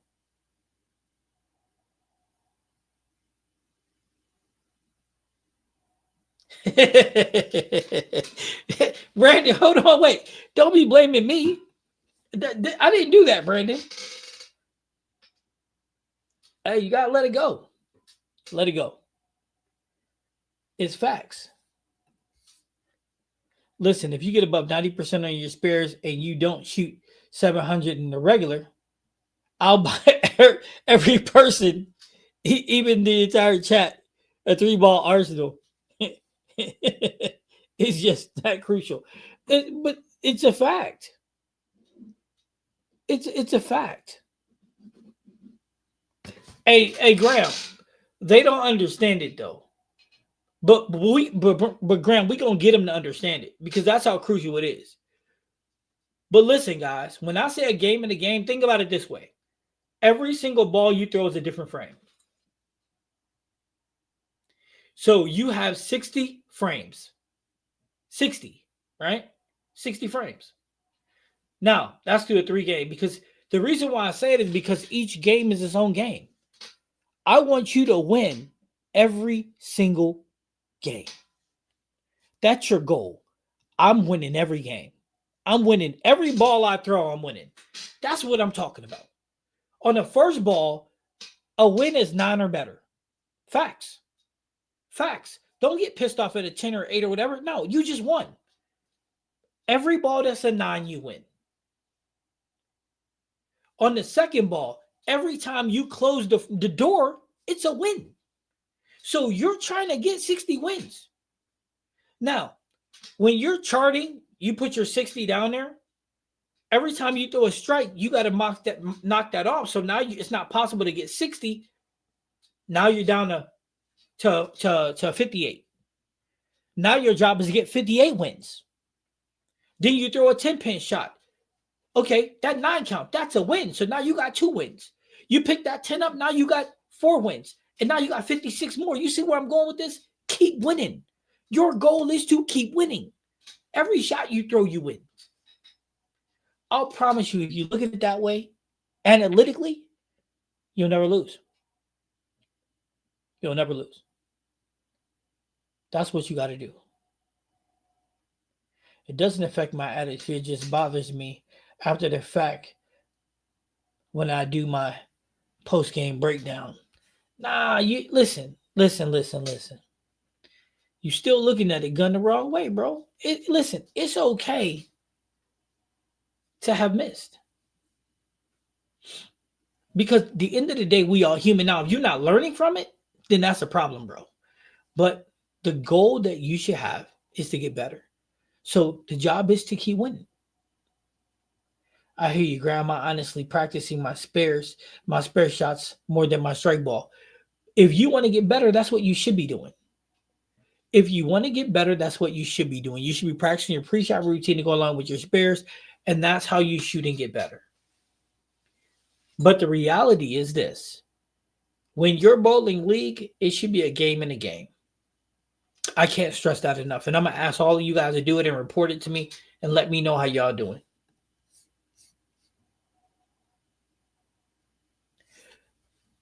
Brandon, hold on, wait. Don't be blaming me. I didn't do that, Brandon. Hey, you got to let it go. Let it go. It's facts. Listen, if you get above 90% on your spares and you don't shoot 700 in the regular, I'll buy every person, even the entire chat, a 3-ball arsenal. It's just that crucial. But it's a fact. It's a fact. Hey, Graham, they don't understand it though. But Graham, we gonna get them to understand it because that's how crucial it is. But listen, guys, when I say a game in a game, think about it this way: every single ball you throw is a different frame. So you have 60 frames. 60, right? 60 frames. Now, that's through a 3-game because the reason why I say it is because each game is its own game. I want you to win every single game. That's your goal. I'm winning every game. I'm winning every ball I throw. I'm winning. That's what I'm talking about. On the first ball, a win is 9 or better. Facts. Facts. Don't get pissed off at a 10 or 8 or whatever. No, you just won. Every ball that's a 9, you win. On the second ball, every time you close the door, it's a win. So you're trying to get 60 wins. Now, when you're charting, you put your 60 down there. Every time you throw a strike, you got to knock that off. So now it's not possible to get 60. Now you're down to 58. Now your job is to get 58 wins. Then you throw a 10-pin shot. Okay, that 9 count, that's a win. So now you got 2 wins. You pick that 10 up, now you got 4 wins. And now you got 56 more. You see where I'm going with this? Keep winning. Your goal is to keep winning. Every shot you throw, you win. I'll promise you, if you look at it that way, analytically, you'll never lose. You'll never lose. That's what you got to do. It doesn't affect my attitude. It just bothers me after the fact when I do my post-game breakdown. Nah, you listen. You still looking at it gun the wrong way, bro. Listen, it's okay to have missed. Because at the end of the day, we are human. Now, if you're not learning from it, then that's a problem, bro. But the goal that you should have is to get better. So the job is to keep winning. I hear you, Grandma. Honestly, practicing my spare shots more than my strike ball. If you want to get better, that's what you should be doing. If you want to get better, that's what you should be doing. You should be practicing your pre-shot routine to go along with your spares, and that's how you shoot and get better. But the reality is this. When you're bowling league, it should be a game in a game. I can't stress that enough. And I'm going to ask all of you guys to do it and report it to me and let me know how y'all doing.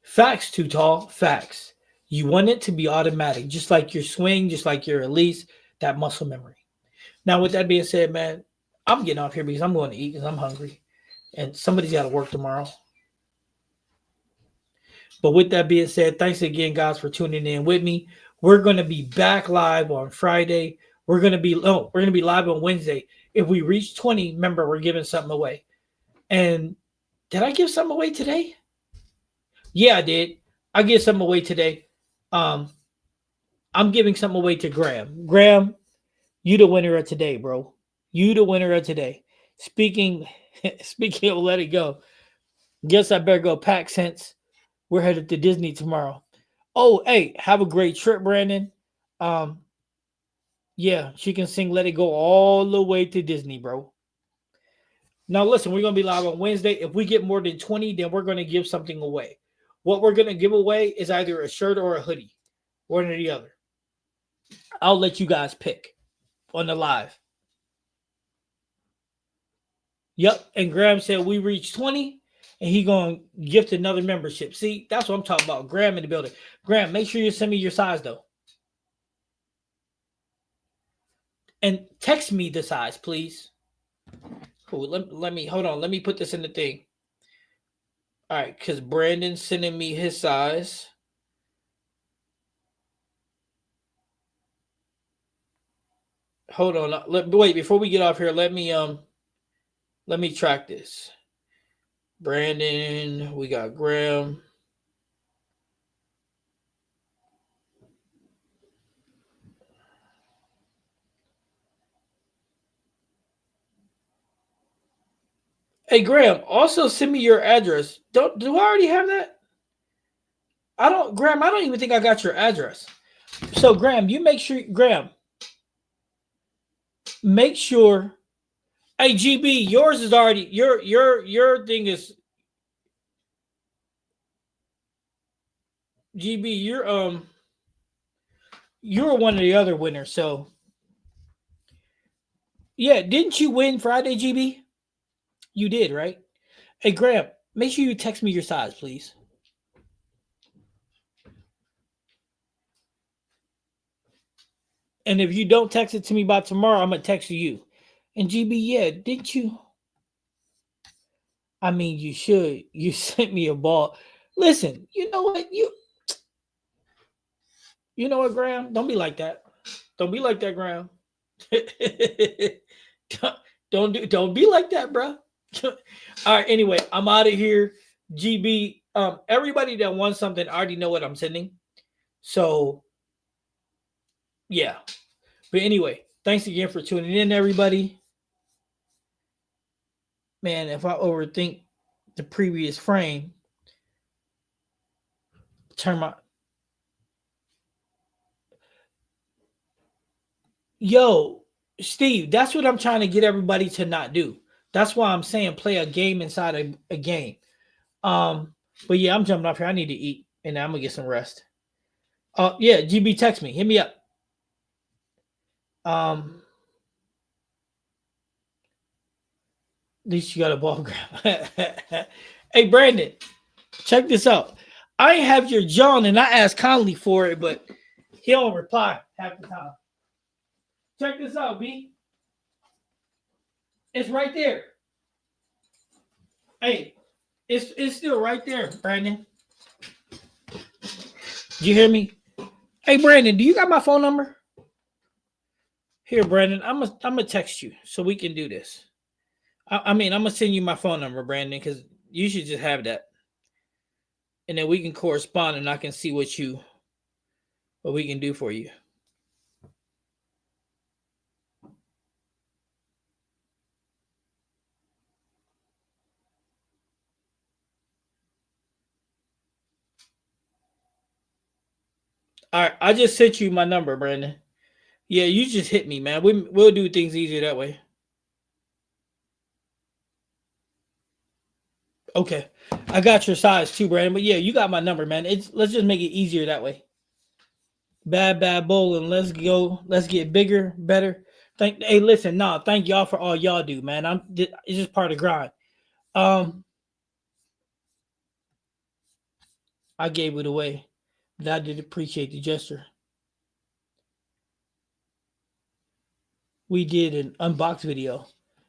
Facts, Too Tall. Facts. You want it to be automatic, just like your swing, just like your release, that muscle memory. Now, with that being said, man, I'm getting off here because I'm going to eat because I'm hungry. And somebody's got to work tomorrow. But with that being said, thanks again, guys, for tuning in with me. We're gonna be back live on Friday. We're gonna be live on Wednesday. If we reach 20, remember we're giving something away. And did I give something away today? Yeah, I did. I give something away today. Um, I'm giving something away to Graham. Graham, you the winner of today, bro. You the winner of today. Speaking speaking of let it go, guess I better go pack since we're headed to Disney tomorrow. Oh, hey, have a great trip, Brandon. Um, yeah, she can sing Let It Go all the way to Disney, bro. Now listen, we're gonna be live on Wednesday. If we get more than 20, then we're gonna give something away. What we're gonna give away is either a shirt or a hoodie, one or the other. I'll let you guys pick on the live. Yep. And Graham said we reached 20 and he gonna gift another membership. See, that's what I'm talking about. Graham in the building. Graham, make sure you send me your size though. And text me the size, please. Cool. Let me hold on. Let me put this in the thing. All right, because Brandon's sending me his size. Hold on. Wait, before we get off here, let me track this. Brandon, we got Graham. Hey Graham, also send me your address. Do I already have that? I don't, Graham. I don't even think I got your address. So Graham, you make sure, Graham, make sure. Hey GB, yours is already your thing is GB. You're one of the other winners. So yeah, didn't you win Friday, GB? You did, right? Hey Graham, make sure you text me your size, please. And if you don't text it to me by tomorrow, I'm gonna text you. And GB, yeah, didn't you? I mean, you should. You sent me a ball. Listen, you know what? You know what, Graham? Don't be like that. Don't be like that, Graham. don't, don't be like that, bro. All right. Anyway, I'm out of here. GB. Everybody that wants something I already know what I'm sending. So yeah. But anyway, thanks again for tuning in, everybody. Man, if I overthink the previous frame, turn my yo, Steve, that's what I'm trying to get everybody to not do. That's why I'm saying play a game inside a game. But yeah, I'm jumping off here. I need to eat and I'm gonna get some rest. Yeah, GB text me. Hit me up. Um at least you got a ball grab. Hey Brandon, check this out. I have your John and I asked Conley for it, but he don't reply half the time. Check this out, B. It's right there. Hey, it's still right there, Brandon. Did you hear me? Hey, Brandon, do you got my phone number? Here, Brandon, I'm gonna text you so we can do this. I mean, I'm gonna send you my phone number, Brandon, because you should just have that, and then we can correspond, and I can see what we can do for you. All right, I just sent you my number, Brandon. Yeah, you just hit me, man. We'll do things easier that way. Okay, I got your size too, Brandon. But yeah, you got my number, man. Let's just make it easier that way. Bad bowling. Let's go. Let's get bigger, better. Hey, listen, thank y'all for all y'all do, man. It's just part of the grind. Um, I gave it away, but I did appreciate the gesture. We did an unbox video.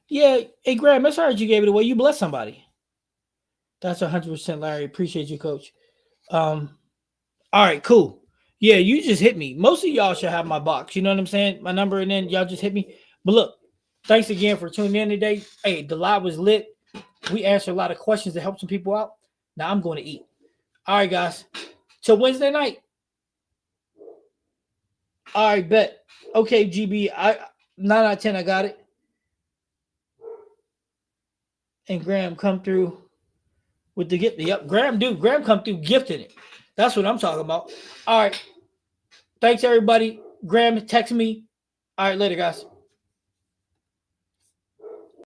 Yeah, hey Graham, that's all right. You gave it away. You blessed somebody. That's 100% Larry. Appreciate you, Coach. All right, cool. Yeah, you just hit me. Most of y'all should have my box. You know what I'm saying? My number, and then y'all just hit me. But look, thanks again for tuning in today. Hey, the live was lit. We answered a lot of questions to help some people out. Now I'm going to eat. All right, guys. Till Wednesday night. All right, bet. Okay, GB. I 9 out of 10. I got it. And Graham come through with the gift. Yep, Graham come through gifting it. That's what I'm talking about. All right. Thanks everybody. Graham, text me. All right, later, guys.